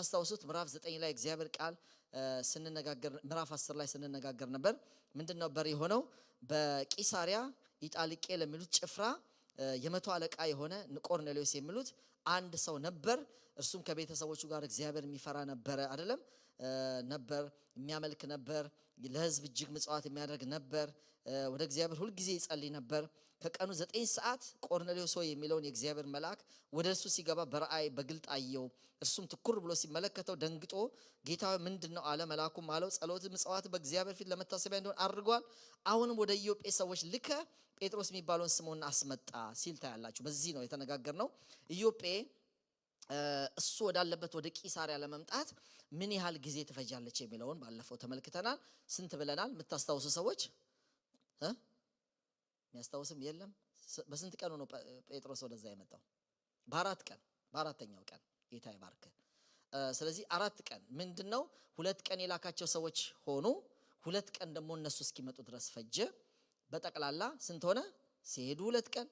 እንደምታስታውሱት ምዕራፍ 9 ላይ እግዚአብሔር ቃል ስንነጋገር ምዕራፍ 10 ላይ ስንነጋገር ነበር። ምንድነው ነበር የሆነው? በቂሳሪያ ኢጣሊቄ ለሚሉት ጭፍራ የመቶ አለቃ የሆነ ቆርኔሌዎስ የሚሉት አንድ ሰው ነበር። እርሱም ከቤተሰቦቹ ጋር እግዚአብሔር የሚፈራ ነበር አይደለም ነበር፣ የሚያመልክ ነበር፣ ለሕዝብ እጅግ ምጽዋት የሚያደርግ ነበር፣ ወደ እግዚአብሔር ሁሉ ጊዜ ይጸልይ ነበር። ከቀኑ 9 ሰዓት ቆርኔሌዎስ ሆይ የሚለውን የእግዚአብሔር መልአክ ወደ እርሱ ሲገባ በራእይ በግልጥ አየው። እርሱም ትኩር ብሎ ሲመለከተው ደንግጦ ጌታ ሆይ ምንድነው አለ። መልአኩም አለው ጸሎት ምጽዋት በእግዚአብሔር ፊት ለመታሰቢያ እንዲሆን አድርጓል። አሁንም ወደ ኢዮጴ ሰዎች ልከ ጴጥሮስ የሚባለውን ስምዖን አስመጣ ሲል ታያላችሁ። በዚህ ነው የተነጋገርነው። ኢዮጴ እሱ ወዳለበት ወደ ቂሳሪያ ለመምጣት ምን ያህል ጊዜ ትፈጃለች የሚለውን ባለፈው ተመልክተናል። ስንት ብለናል? የምታስታውሱ ሰዎች የሚያስታውስም የለም። በስንት ቀኑ ነው ጴጥሮስ ወደዛ የመጣው? በ4 ቀን፣ በአራተኛው ቀን ጌታ ይባርክ። ስለዚህ 4 ቀን ምንድነው? 2 ቀን የላካቸው ሰዎች ሆኑ። 2 ቀን ደግሞ እነሱ እስኪመጡ ድረስ ፈጀ። በጠቅላላ ስንት ሆነ? ሲሄዱ 2 ቀን፣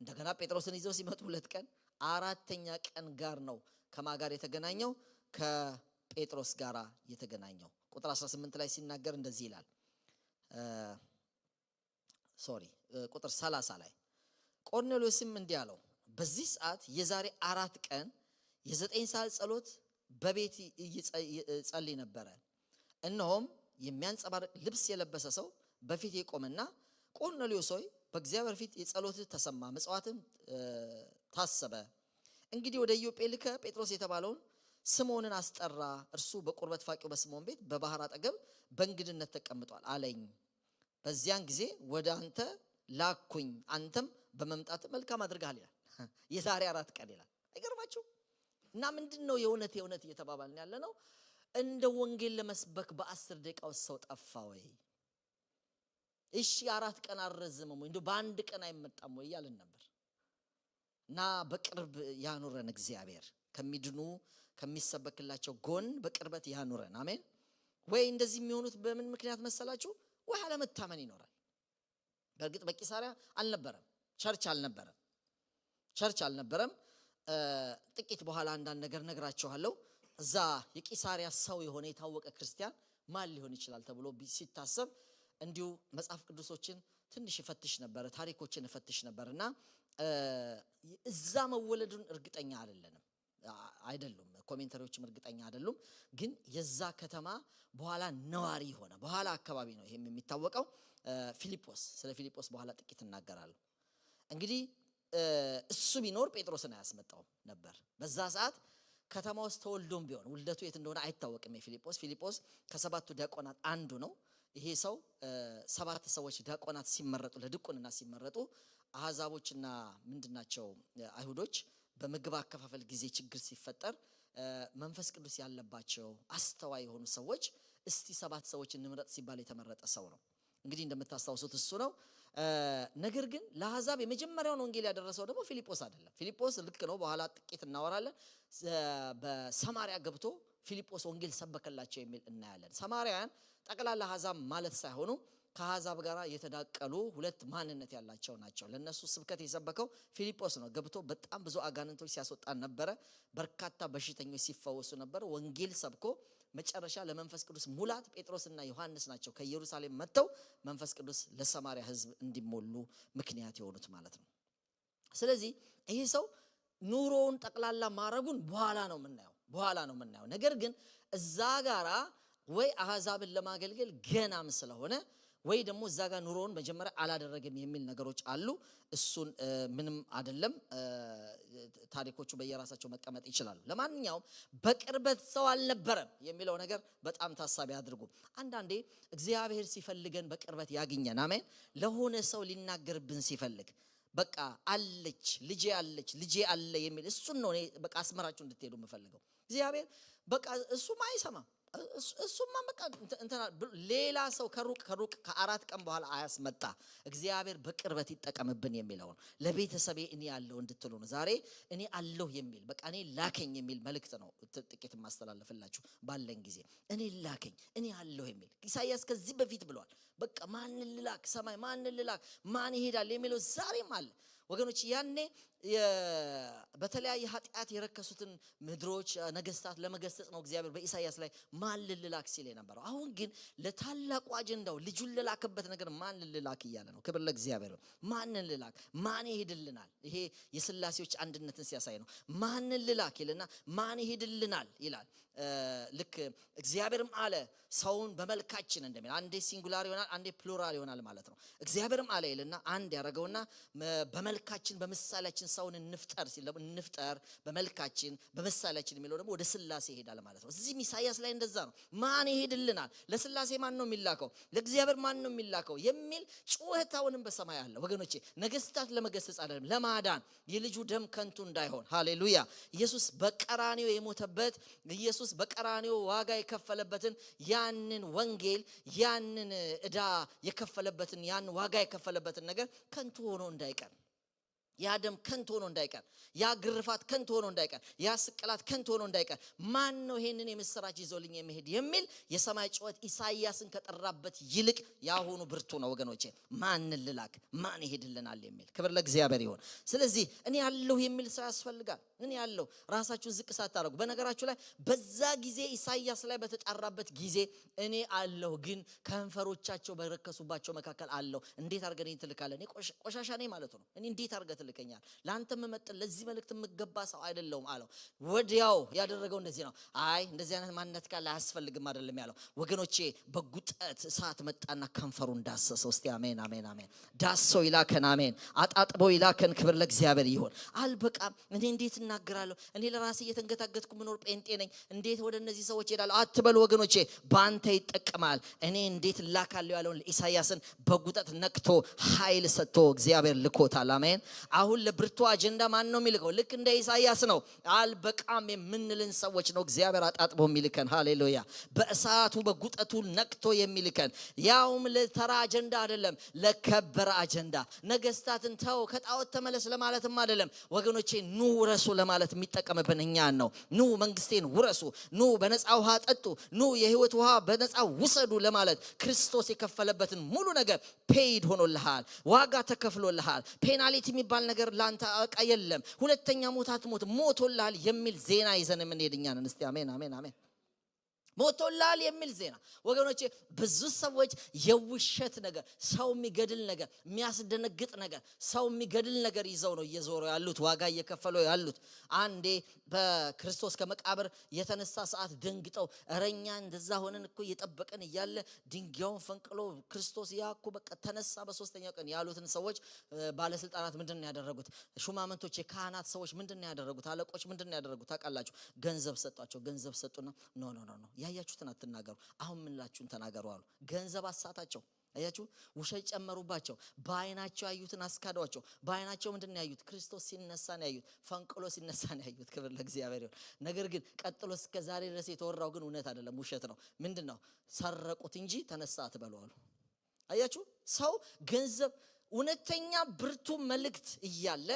እንደገና ጴጥሮስን ይዘው ሲመጡ 2 ቀን፣ 4ኛ ቀን ጋር ነው ከማጋር የተገናኘው? ከጴጥሮስ ጋር የተገናኘው። ቁጥር 18 ላይ ሲናገር እንደዚህ ይላል። ቁጥር 30 ላይ ቆርኔሌዎስም እንዲህ አለው፣ በዚህ ሰዓት የዛሬ 4 ቀን የ9 ሰዓት ጸሎት በቤት ይጸልይ ነበረ። እነሆም የሚያንጸባርቅ ልብስ የለበሰ ሰው በፊት የቆመና ቆርኔሌዎስ ሆይ በእግዚአብሔር ፊት የጸሎት ተሰማ፣ ምጽዋትም ታሰበ። እንግዲህ ወደ ኢዮጴ ልከ ጴጥሮስ የተባለውን ስምዖንን አስጠራ። እርሱ በቁርበት ፋቂው በስምዖን ቤት በባህር አጠገብ በእንግድነት ተቀምጧል አለኝ። በዚያን ጊዜ ወደ አንተ ላኩኝ፣ አንተም በመምጣት መልካም አድርገሃል ይላል። የዛሬ 4 ቀን ይላል። አይገርማችሁ? እና ምንድነው የእውነት እየተባባልን ያለ ነው። እንደ ወንጌል ለመስበክ በ10 ደቂቃ ውስጥ ሰው ጠፋ ወይ? እሺ 4 ቀን አረዘመም ወይ? እንደው በአንድ ቀን አይመጣም ወይ እያልን ነበር። እና በቅርብ ያኑረን እግዚአብሔር፣ ከሚድኑ ከሚሰበክላቸው ጎን በቅርበት ያኑረን። አሜን። ወይ እንደዚህ የሚሆኑት በምን ምክንያት መሰላችሁ? ወይ አለመታመን ይኖራል። በእርግጥ በቂሳሪያ አልነበረም፣ ቸርች አልነበረም። ጥቂት በኋላ አንዳንድ ነገር ነግራችኋለሁ። እዛ የቂሳሪያ ሰው የሆነ የታወቀ ክርስቲያን ማን ሊሆን ይችላል ተብሎ ሲታሰብ እንዲሁ መጽሐፍ ቅዱሶችን ትንሽ ይፈትሽ ነበር፣ ታሪኮችን ይፈትሽ ነበርና እዛ መወለዱን እርግጠኛ አይደሉም። ኮሜንተሪዎችም እርግጠኛ አይደሉም። ግን የዛ ከተማ በኋላ ነዋሪ ሆነ። በኋላ አካባቢ ነው ይሄም የሚታወቀው። ፊልጶስ፣ ስለ ፊልጶስ በኋላ ጥቂት እናገራለሁ። እንግዲህ እሱ ቢኖር ጴጥሮስን አያስመጣውም ነበር። በዛ ሰዓት ከተማ ውስጥ ተወልዶም ቢሆን ውልደቱ የት እንደሆነ አይታወቅም። ፊልጶስ ከ7ቱ ዲያቆናት አንዱ ነው። ይሄ ሰው 7 ሰዎች ዲያቆናት ሲመረጡ፣ ለድቁንና ሲመረጡ አህዛቦችና ምንድናቸው አይሁዶች በምግብ አከፋፈል ጊዜ ችግር ሲፈጠር መንፈስ ቅዱስ ያለባቸው አስተዋይ የሆኑ ሰዎች እስቲ 7 ሰዎች እንምረጥ ሲባል የተመረጠ ሰው ነው። እንግዲህ እንደምታስታውሱት እሱ ነው። ነገር ግን ለአህዛብ የመጀመሪያውን ወንጌል ያደረሰው ደግሞ ፊልጶስ አይደለም። ፊልጶስ ልክ ነው፣ በኋላ ጥቂት እናወራለን። በሰማሪያ ገብቶ ፊልጶስ ወንጌል ሰበከላቸው የሚል እናያለን። ሰማሪያን ጠቅላላ አህዛብ ማለት ሳይሆኑ ከአህዛብ ጋር የተዳቀሉ 2 ማንነት ያላቸው ናቸው። ለነሱ ስብከት የሰበከው ፊልጶስ ነው። ገብቶ በጣም ብዙ አጋንንቶች ሲያስወጣ ነበረ። በርካታ በሽተኞች ሲፈወሱ ነበር። ወንጌል ሰብኮ መጨረሻ ለመንፈስ ቅዱስ ሙላት ጴጥሮስና ዮሐንስ ናቸው ከኢየሩሳሌም መጥተው መንፈስ ቅዱስ ለሰማሪያ ሕዝብ እንዲሞሉ ምክንያት የሆኑት ማለት ነው። ስለዚህ ይሄ ሰው ኑሮውን ጠቅላላ ማረጉን በኋላ ነው የምናየው። ነገር ግን እዛ ጋራ ወይ አህዛብን ለማገልገል ገናም ስለሆነ ወይ ደግሞ እዛ ጋር ኑሮውን መጀመሪያ አላደረገም የሚል ነገሮች አሉ። እሱን ምንም አይደለም፣ ታሪኮቹ በየራሳቸው መቀመጥ ይችላሉ። ለማንኛውም በቅርበት ሰው አልነበረም የሚለው ነገር በጣም ታሳቢ አድርጉ። አንዳንዴ እግዚአብሔር ሲፈልገን በቅርበት ያገኘን። አሜን። ለሆነ ሰው ሊናገርብን ሲፈልግ በቃ አለች ልጄ አለ የሚል እሱን ነው እኔ በቃ አስመራችሁ እንድትሄዱ የምፈልገው። እግዚአብሔር በቃ እሱማ አይሰማም፣ እሱማ በቃ እንትና ሌላ ሰው ከሩቅ ከ4 ቀን በኋላ አያስመጣ። እግዚአብሔር በቅርበት ይጠቀምብን የሚለውን ለቤተሰቤ እኔ ያለው እንድትሉ ነው። ዛሬ እኔ አለሁ የሚል በቃ እኔ ላከኝ የሚል መልእክት ነው ጥቂት ማስተላለፍላችሁ ባለን ጊዜ። እኔ ላከኝ፣ እኔ አለሁ የሚል ኢሳይያስ ከዚህ በፊት ብሏል። በቃ ማን ልላክ፣ ሰማይ ማን ልላክ፣ ማን ይሄዳል የሚለው ዛሬም አለ ወገኖች። ያኔ በተለያየ ኃጢአት የረከሱትን ምድሮች ነገስታት ለመገሰጽ ነው እግዚአብሔር በኢሳይያስ ላይ ማን ልላክ ሲል የነበረው። አሁን ግን ለታላቁ አጀንዳው ልጁን ልላክበት ነገር ማን ልላክ እያለ ነው። ክብር ለእግዚአብሔር። ማን ልላክ? ማን ይሄድልናል? ይሄ የሥላሴዎች አንድነትን ሲያሳይ ነው። ማን ልላክ ይልና ማን ይሄድልናል ይላል። ልክ እግዚአብሔርም አለ ሰውን በመልካችን እንደሚል አንዴ ሲንጉላር ይሆናል አንዴ ፕሉራል ይሆናል ማለት ነው። እግዚአብሔርም አለ ይልና አንድ ያደረገውና በመልካችን በምሳሌያችን ሰውን እንፍጠር ሲል እንፍጠር በመልካችን በምሳሌያችን የሚለው ደግሞ ወደ ሥላሴ ይሄዳል ማለት ነው። እዚህ ኢሳይያስ ላይ እንደዛ ነው። ማን ይሄድልናል? ለሥላሴ ማን ነው የሚላከው? ለእግዚአብሔር ማን ነው የሚላከው የሚል ጩኸታውንም በሰማይ አለ። ወገኖቼ ነገስታት ለመገሰጽ አይደለም፣ ለማዳን የልጁ ደም ከንቱ እንዳይሆን። ሃሌሉያ። ኢየሱስ በቀራንዮ የሞተበት ኢየሱስ በቀራንዮ ዋጋ የከፈለበትን ያንን ወንጌል ያንን ዕዳ የከፈለበትን ያን ዋጋ የከፈለበትን ነገር ከንቱ ሆኖ እንዳይቀር፣ ያ ደም ከንቱ ሆኖ እንዳይቀር፣ ያ ግርፋት ከንቱ ሆኖ እንዳይቀር፣ ያ ስቅላት ከንቱ ሆኖ እንዳይቀር ማን ነው ይሄንን የምስራች ይዞልኝ የሚሄድ የሚል የሰማይ ጩኸት ኢሳይያስን ከጠራበት ይልቅ ያሁኑ ብርቱ ነው ወገኖቼ። ማን ልላክ? ማን ይሄድልናል የሚል ክብር ለእግዚአብሔር ይሁን። ስለዚህ እኔ ያለሁ የሚል ሰው ያስፈልጋል። እኔ ያለሁ ራሳችሁን ዝቅ ሳታረጉ። በነገራችሁ ላይ በዛ ጊዜ ኢሳይያስ ላይ በተጣራበት ጊዜ እኔ አለሁ ግን ከንፈሮቻቸው በረከሱባቸው መካከል አለሁ። እንዴት አድርገህ እኔን ትልካለህ? እኔ ቆሻሻ ነኝ ማለት ነው። እኔ እንዴት አድርገህ ትልከኛል? ለአንተ መመጥን ለዚህ መልእክት የምገባ ሰው አይደለሁም አለው። ወዲያው ያደረገው እንደዚህ ነው። አይ እንደዚህ አይነት ማንነት ካለ አያስፈልግም አይደለም ያለው ወገኖቼ። በጉጠት እሳት መጣና ከንፈሩን ዳሰሰው። እስቲ አሜን አሜን አሜን። ዳሶ ይላከን፣ አሜን። አጣጥቦ ይላከን። ክብር ለእግዚአብሔር ይሁን። አልበቃም እኔ እንዴት እናገራለሁ? እኔ ለራሴ እየተንገታገትኩ ምኖር ጴንጤ ነኝ፣ እንዴት ወደ እነዚህ ሰዎች እሄዳለሁ አትበሉ ወገኖቼ። በአንተ ይጠቀማል። እኔ እንዴት ላካለሁ ያለውን ኢሳይያስን በጉጠት ነክቶ ኃይል ሰጥቶ እግዚአብሔር ልኮታል። አሜን። አሁን ለብርቱ አጀንዳ ማን ነው የሚልከው? ልክ እንደ ኢሳይያስ ነው። አልበቃም የምንልን ሰዎች ነው እግዚአብሔር አጣጥቦ የሚልከን። ሃሌሉያ። በእሳቱ በጉጠቱ ነክቶ የሚልከን ያውም ለተራ አጀንዳ አይደለም፣ ለከበረ አጀንዳ። ነገስታትን ተው ከጣዖት ተመለስ ለማለትም አይደለም ወገኖቼ። ኑ ውረሱ ለማለት የሚጠቀምብን እኛን ነው። ኑ መንግስቴን ውረሱ፣ ኑ በነፃ ውሃ ጠጡ፣ ኑ የህይወት ውሃ በነፃ ውሰዱ ለማለት ክርስቶስ የከፈለበትን ሙሉ ነገር ፔይድ ሆኖልሃል፣ ዋጋ ተከፍሎልሃል። ፔናሊቲ የሚባል ነገር ላንተ አቃ የለም። ሁለተኛ ሞት አትሞት፣ ሞቶልሃል የሚል ዜና ይዘን የምንሄድ እኛ ነን። እስቲ አሜን አሜን አሜን። ሞቶልሃል የሚል ዜና ወገኖቼ። ብዙ ሰዎች የውሸት ነገር፣ ሰው የሚገድል ነገር፣ የሚያስደነግጥ ነገር፣ ሰው የሚገድል ነገር ይዘው ነው እየዞሩ ያሉት፣ ዋጋ እየከፈሉ ያሉት። አንዴ በክርስቶስ ከመቃብር የተነሳ ሰዓት ደንግጠው እረኛ እንደዛ ሆነን እኮ እየጠበቀን እያለ ድንጋዩን ፈንቅሎ ክርስቶስ ያኩ በቃ ተነሳ በሶስተኛው ቀን ያሉትን ሰዎች ባለስልጣናት ምንድን ነው ያደረጉት? ሹማምንቶች፣ የካህናት ሰዎች ምንድን ነው ያደረጉት? አለቆች ምንድን ነው ያደረጉት? ታውቃላችሁ? ገንዘብ ሰጧቸው። ገንዘብ ሰጡና ኖ ያያችሁትን አትናገሩ፣ አሁን ምንላችሁን ተናገሩ አሉ። ገንዘብ አሳታቸው። አያችሁ፣ ውሸት ጨመሩባቸው። በአይናቸው ያዩትን አስካዷቸው። በአይናቸው ምንድን ነው ያዩት? ክርስቶስ ሲነሳ ነው ያዩት፣ ፈንቅሎ ሲነሳ ነው ያዩት። ክብር ለእግዚአብሔር ይሁን። ነገር ግን ቀጥሎ እስከ ዛሬ ድረስ የተወራው ግን እውነት አይደለም፣ ውሸት ነው። ምንድን ነው? ሰረቁት እንጂ ተነሳ አትበሉ አሉ። አያችሁ፣ ሰው ገንዘብ እውነተኛ ብርቱ መልእክት እያለ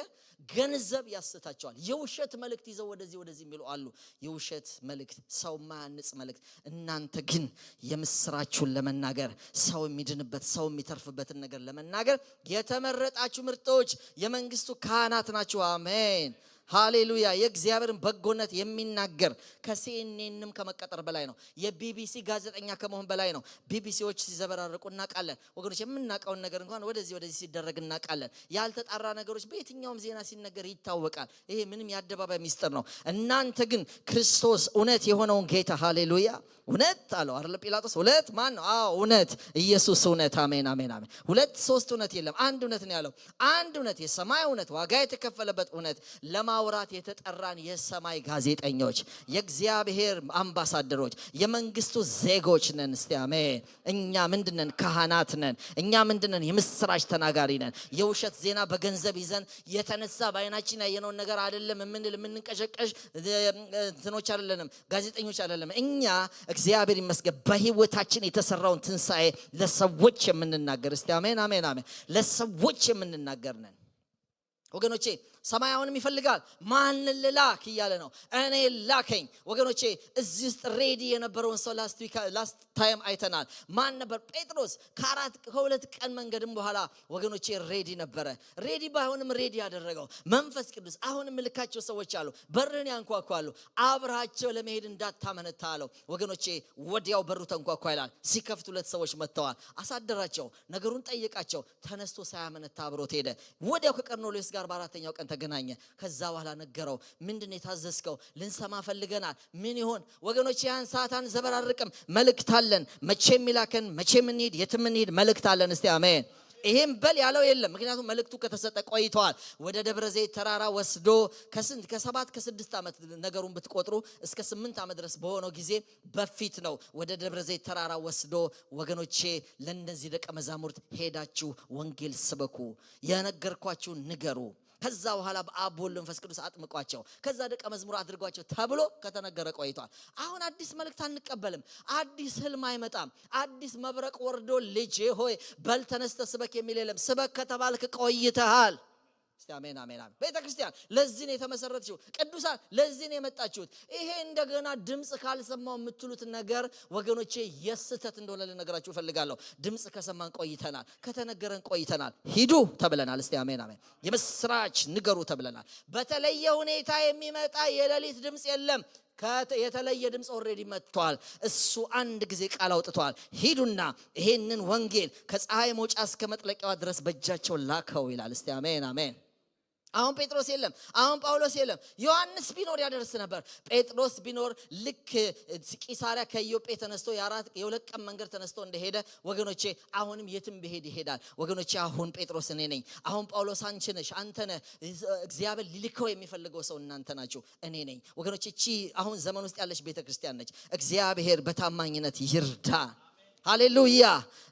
ገንዘብ ያስታቸዋል። የውሸት መልእክት ይዘው ወደዚህ የሚሉ አሉ። የውሸት መልእክት፣ ሰው ማያንጽ መልእክት። እናንተ ግን የምስራችሁን ለመናገር፣ ሰው የሚድንበት ሰው የሚተርፍበትን ነገር ለመናገር የተመረጣችሁ ምርጦች የመንግስቱ ካህናት ናችሁ። አሜን ሃሌሉያ። የእግዚአብሔርን በጎነት የሚናገር ከሲኤንኤንም ከመቀጠር በላይ ነው። የቢቢሲ ጋዜጠኛ ከመሆን በላይ ነው። ቢቢሲዎች ሲዘበራርቁ እናውቃለን ወገኖች። የምናውቀውን ነገር እንኳን ወደዚህ ሲደረግ እናውቃለን። ያልተጣራ ነገሮች በየትኛውም ዜና ሲነገር ይታወቃል። ይሄ ምንም የአደባባይ ሚስጥር ነው። እናንተ ግን ክርስቶስ እውነት የሆነውን ጌታ ሃሌሉያ። እውነት አለው አይደል ጲላጦስ? እውነት ማን ነው? አዎ እውነት ኢየሱስ እውነት። አሜን አሜን አሜን። ሁለት ሶስት እውነት የለም፣ አንድ እውነት ነው ያለው። አንድ እውነት፣ የሰማይ እውነት፣ ዋጋ የተከፈለበት እውነት ለማውራት የተጠራን የሰማይ ጋዜጠኞች፣ የእግዚአብሔር አምባሳደሮች፣ የመንግስቱ ዜጎች ነን። እስቲ አሜን። እኛ ምንድነን? ካህናት ነን። እኛ ምንድነን? የምስራች ተናጋሪ ነን። የውሸት ዜና በገንዘብ ይዘን የተነሳ በአይናችን ያየነውን ነገር አይደለም የምንንቀሸቀሽ እንትኖች አይደለንም፣ ጋዜጠኞች አይደለም። እኛ እግዚአብሔር ይመስገን በህይወታችን የተሰራውን ትንሳኤ ለሰዎች የምንናገር፣ እስቲ አሜን አሜን አሜን፣ ለሰዎች የምንናገር ነን። ወገኖቼ ሰማያውንም ይፈልጋል ማን ልላክ እያለ ነው እኔ ላከኝ ወገኖቼ እዚህ ውስጥ ሬዲ የነበረውን ሰው ላስት ታይም አይተናል ማን ነበር ጴጥሮስ ከሁለት ቀን መንገድም በኋላ ወገኖቼ ሬዲ ነበረ ሬዲ ባይሆንም ሬዲ ያደረገው መንፈስ ቅዱስ አሁንም ልካቸው ሰዎች አሉ በርን ያንኳኳሉ አብራቸው ለመሄድ እንዳታመነታ አለው ወገኖቼ ወዲያው በሩ ተንኳኳ ይላል ሲከፍት ሁለት ሰዎች መጥተዋል አሳደራቸው ነገሩን ጠየቃቸው ተነስቶ ሳያመነታ አብሮት ሄደ ወዲያው ከቀርሜሎስ ጋር በአራተኛው ቀን ተገናኘ ከዛ በኋላ ነገረው ምንድነው የታዘዝከው ልንሰማ ፈልገናል ምን ይሆን ወገኖቼ ያን ሰዓት አንዘበራርቅም መልእክት አለን መቼም ይላከን መቼም እንሂድ የትም እንሂድ መልእክት አለን እስቲ አሜን ይሄም በል ያለው የለም ምክንያቱም መልእክቱ ከተሰጠ ቆይቷል ወደ ደብረ ዘይት ተራራ ወስዶ ከ7 ከ6 ዓመት ነገሩን ብትቆጥሩ እስከ 8 ዓመት ድረስ በሆነው ጊዜ በፊት ነው ወደ ደብረ ዘይት ተራራ ወስዶ ወገኖቼ ለነዚህ ደቀ መዛሙርት ሄዳችሁ ወንጌል ስበኩ የነገርኳችሁ ንገሩ ከዛ በኋላ በአብ ወልድ መንፈስ ቅዱስ አጥምቋቸው ከዛ ደቀ መዝሙር አድርጓቸው ተብሎ ከተነገረ ቆይቷል አሁን አዲስ መልእክት አንቀበልም አዲስ ህልም አይመጣም አዲስ መብረቅ ወርዶ ልጄ ሆይ በል ተነስተ ስበክ የሚል የለም ስበክ ከተባልክ ቆይተሃል እስቲ አሜን አሜን አሜን ቤተክርስቲያን ለዚህ ነው የተመሰረተችው ቅዱሳን ለዚህ ነው የመጣችሁት ይሄ እንደገና ድምጽ ካልሰማው የምትሉት ነገር ወገኖቼ የስተት እንደሆነ ልነግራችሁ ፈልጋለሁ ድምጽ ከሰማን ቆይተናል ከተነገረን ቆይተናል ሂዱ ተብለናል እስቲ አሜን አሜን የምስራች ንገሩ ተብለናል በተለየ ሁኔታ የሚመጣ የሌሊት ድምጽ የለም የተለየ ድምጽ ኦሬዲ መጥቷል እሱ አንድ ጊዜ ቃል አውጥቷል ሂዱና ይሄንን ወንጌል ከፀሐይ መውጫ እስከ መጥለቂያዋ ድረስ በእጃቸው ላከው ይላል እስቲ አሜን አሜን አሁን ጴጥሮስ የለም አሁን ጳውሎስ የለም ዮሐንስ ቢኖር ያደርስ ነበር ጴጥሮስ ቢኖር ልክ ቂሳሪያ ከኢዮጴ ተነስቶ የሁለት ቀን መንገድ ተነስቶ እንደሄደ ወገኖቼ አሁንም የትም በሄድ ይሄዳል ወገኖቼ አሁን ጴጥሮስ እኔ ነኝ አሁን ጳውሎስ አንቺ ነሽ አንተ ነህ እግዚአብሔር ሊልከው የሚፈልገው ሰው እናንተ ናችሁ እኔ ነኝ ወገኖቼ እቺ አሁን ዘመን ውስጥ ያለች ቤተክርስቲያን ነች እግዚአብሔር በታማኝነት ይርዳ ሃሌሉያ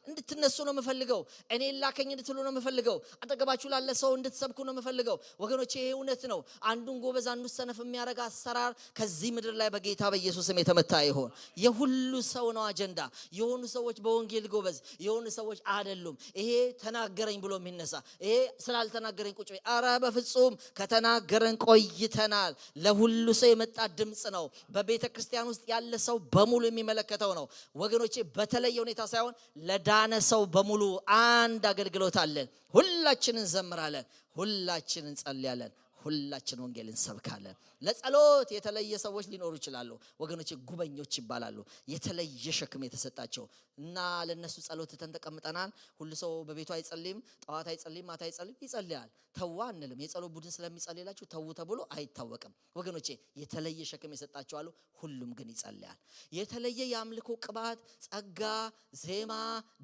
እንድትነሱ ነው የምፈልገው እኔ ላከኝ እንድትሉ ነው የምፈልገው አጠገባችሁ ላለ ሰው እንድትሰብኩ ነው የምፈልገው ወገኖቼ ይሄ እውነት ነው አንዱን ጎበዝ አንዱን ሰነፍ የሚያረጋ አሰራር ከዚህ ምድር ላይ በጌታ በኢየሱስም የተመታ ይሆን የሁሉ ሰው ነው አጀንዳ የሆኑ ሰዎች በወንጌል ጎበዝ የሆኑ ሰዎች አይደሉም ይሄ ተናገረኝ ብሎ የሚነሳ ይሄ ስላልተናገረኝ ቁጭ አረ በፍጹም ከተናገረን ቆይተናል ለሁሉ ሰው የመጣ ድምጽ ነው በቤተ ክርስቲያን ውስጥ ያለ ሰው በሙሉ የሚመለከተው ነው ወገኖቼ በተለየ ሁኔታ ሳይሆን ለዳነ ሰው በሙሉ አንድ አገልግሎት አለን ሁላችንን እንዘምራለን ሁላችንን እንጸልያለን ሁላችን ወንጌል እንሰብካለን ለጸሎት የተለየ ሰዎች ሊኖሩ ይችላሉ ወገኖቼ ጉበኞች ይባላሉ የተለየ ሸክም የተሰጣቸው እና ለነሱ ጸሎት ተንተቀምጠናል ሁሉ ሰው በቤቱ አይጸልይም ጧት አይጸልይም ማታ አይጸልይም ይጸልያል ተዋ አንልም የጸሎት ቡድን ስለሚጸልይላችሁ ተው ተብሎ አይታወቅም ወገኖቼ የተለየ ሸክም የሰጣቸው አሉ ሁሉም ግን ይጸልያል የተለየ የአምልኮ ቅባት ጸጋ ዜማ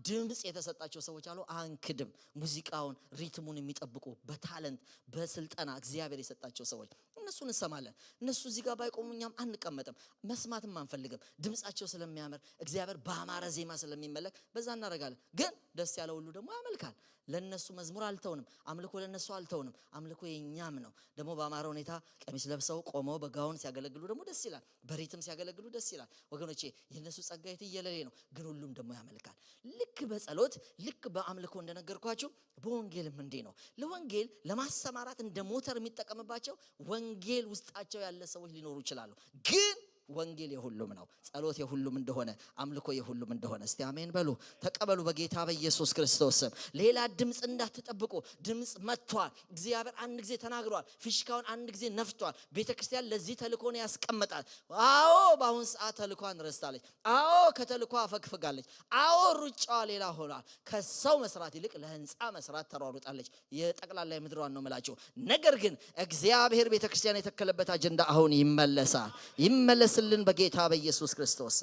ድምጽ የተሰጣቸው ሰዎች አሉ አንክድም ሙዚቃውን ሪትሙን የሚጠብቁ በታለንት በስልጠና እግዚአብሔር የሰጣቸው ሰዎች እነሱን እንሰማለን እነሱ እዚህ ጋር ባይቆሙኛም አንቀመጥም መስማትም አንፈልግም ድምጻቸው ስለሚያምር እግዚአብሔር በአማረ ዜማ ስለሚመለክ በዛ እናረጋለን ግን ደስ ያለው ሁሉ ደግሞ ያመልካል ለነሱ መዝሙር አልተውንም አምልኮ ለነሱ አልተውንም አምልኮ የኛም ነው ደግሞ በአማረ ሁኔታ ቀሚስ ለብሰው ቆመው በጋውን ሲያገለግሉ ደግሞ ደስ ይላል በሪትም ሲያገለግሉ ደስ ይላል ወገኖቼ የነሱ ጸጋ የትየለሌ ነው ግን ሁሉም ደግሞ ያመልካል ልክ በጸሎት ልክ በአምልኮ እንደነገርኳችሁ በወንጌልም እንዴ ነው ለወንጌል ለማሰማራት እንደ ሞተር የሚጠቀምባቸው ወንጌል ውስጣቸው ያለ ሰዎች ሊኖሩ ይችላሉ ግን ወንጌል የሁሉም ነው ጸሎት የሁሉም እንደሆነ አምልኮ የሁሉም እንደሆነ እስቲ አሜን በሉ ተቀበሉ በጌታ በኢየሱስ ክርስቶስ ሌላ ድምጽ እንዳትጠብቁ ድምጽ መጥቷል እግዚአብሔር አንድ ጊዜ ተናግሯል ፍሽካውን አንድ ጊዜ ነፍቷል ቤተክርስቲያን ለዚህ ተልኮ ነው ያስቀመጣል አዎ በአሁን ሰዓት ተልኮን ረስታለች አዎ ከተልኮ አፈግፍጋለች አዎ ሩጫዋ ሌላ ሆኗል ከሰው መስራት ይልቅ ለህንጻ መስራት ተሯሩጣለች የጠቅላላ ምድሯን ነው መላቸው ነገር ግን እግዚአብሔር ቤተክርስቲያን የተከለበት አጀንዳ አሁን ይመለሳል ይመለስልን በጌታ በኢየሱስ ክርስቶስ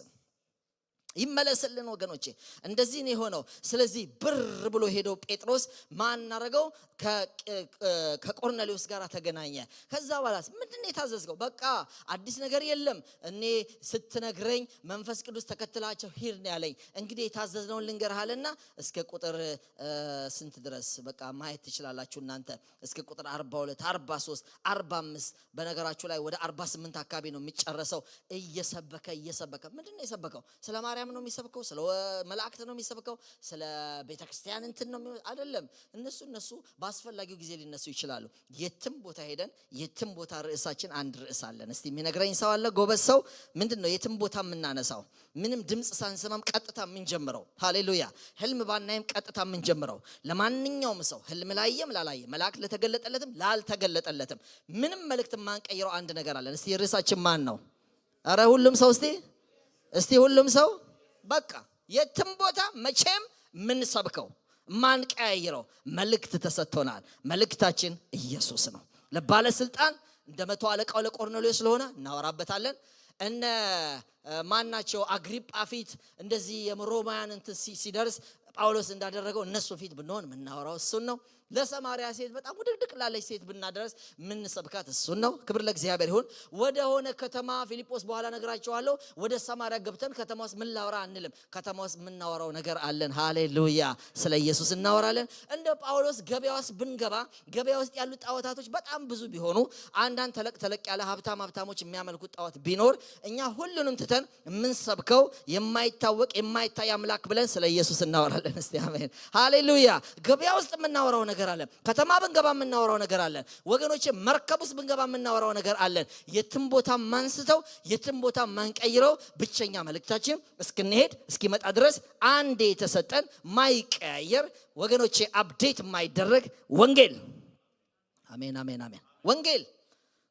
ይመለስልን ወገኖቼ እንደዚህ ነው የሆነው ስለዚህ ብር ብሎ ሄዶ ጴጥሮስ ማን አረጋው ከቆርኔሌዎስ ጋር ተገናኘ ከዛ በኋላስ ምንድነው የታዘዝከው በቃ አዲስ ነገር የለም እኔ ስትነግረኝ መንፈስ ቅዱስ ተከትላቸው ሂድ ነው ያለኝ እንግዲህ የታዘዝነውን ልንገርሃልና እስከ ቁጥር ስንት ድረስ በቃ ማየት ትችላላችሁ እናንተ እስከ ቁጥር 42 43 45 በነገራችሁ ላይ ወደ 48 አካባቢ ነው የሚጨረሰው እየሰበከ ምንድነው የሰበከው ስለ ማርያም ማርያም ነው የሚሰብከው፣ ስለ መላእክት ነው የሚሰብከው፣ ስለ ቤተክርስቲያን እንትን ነው አይደለም። እነሱ በአስፈላጊው ጊዜ ሊነሱ ይችላሉ። የትም ቦታ ሄደን የትም ቦታ ርዕሳችን አንድ ርዕስ አለን። እስቲ የሚነግረኝ ሰው አለ? ጎበዝ ሰው ምንድነው የትም ቦታ የምናነሳው? ምንም ድምጽ ሳንሰማም ቀጥታ የምንጀምረው። ሃሌሉያ። ህልም ባናይም ቀጥታ የምንጀምረው ለማንኛውም ሰው ህልም ላየም ላላየ መልአክ ለተገለጠለትም ላልተገለጠለትም ምንም መልእክት ማንቀይረው አንድ ነገር አለን። እስቲ ርዕሳችን ማን ነው? አረ ሁሉም ሰው እስቲ ሁሉም ሰው በቃ የትም ቦታ መቼም ምን ሰብከው ማንቀያይረው መልእክት ተሰጥቶናል። መልእክታችን ኢየሱስ ነው። ለባለስልጣን እንደ መቶ አለቃው ለቆርኔሌዎስ ስለሆነ እናወራበታለን። እነ ማናቸው አግሪጳ ፊት እንደዚህ የሮማውያን እንትን ሲደርስ ጳውሎስ እንዳደረገው እነሱ ፊት ብንሆን ምናወራው እሱን ነው። ለሰማርያ ሴት በጣም ውድቅድቅ ላለች ሴት ብናደርስ ምን ሰብካት እሱን ነው። ክብር ለእግዚአብሔር ይሁን። ወደ ሆነ ከተማ ፊልጶስ በኋላ ነግራቸዋለሁ። ወደ ሰማርያ ገብተን ከተማ ውስጥ ምን ላወራ አንልም። ከተማ ውስጥ ምናወራው ነገር አለን። ሃሌሉያ። ስለ ኢየሱስ እናወራለን። እንደ ጳውሎስ ገበያ ውስጥ ብንገባ ገበያ ውስጥ ያሉ ጣዖታቶች በጣም ብዙ ቢሆኑ አንዳንድ ተለቅ ያለ ሀብታሞች የሚያመልኩት ጣዖት ቢኖር እኛ ሁሉንም ትተን ምን ሰብከው የማይታወቅ የማይታይ አምላክ ብለን ስለ ኢየሱስ እናወራለን። እስቲ አሜን ሃሌሉያ። ገበያ ውስጥ የምናወራው ነገር አለ። ከተማ ብንገባ የምናወራው ነገር አለ። ወገኖቼ መርከብ ውስጥ ብንገባ የምናወራው ነገር አለን። የትም ቦታ ማንስተው የትም ቦታ ማንቀይረው ብቸኛ መልእክታችን እስክንሄድ እስኪመጣ ድረስ አንዴ የተሰጠን ማይቀያየር ወገኖቼ አፕዴት የማይደረግ ወንጌል። አሜን አሜን አሜን።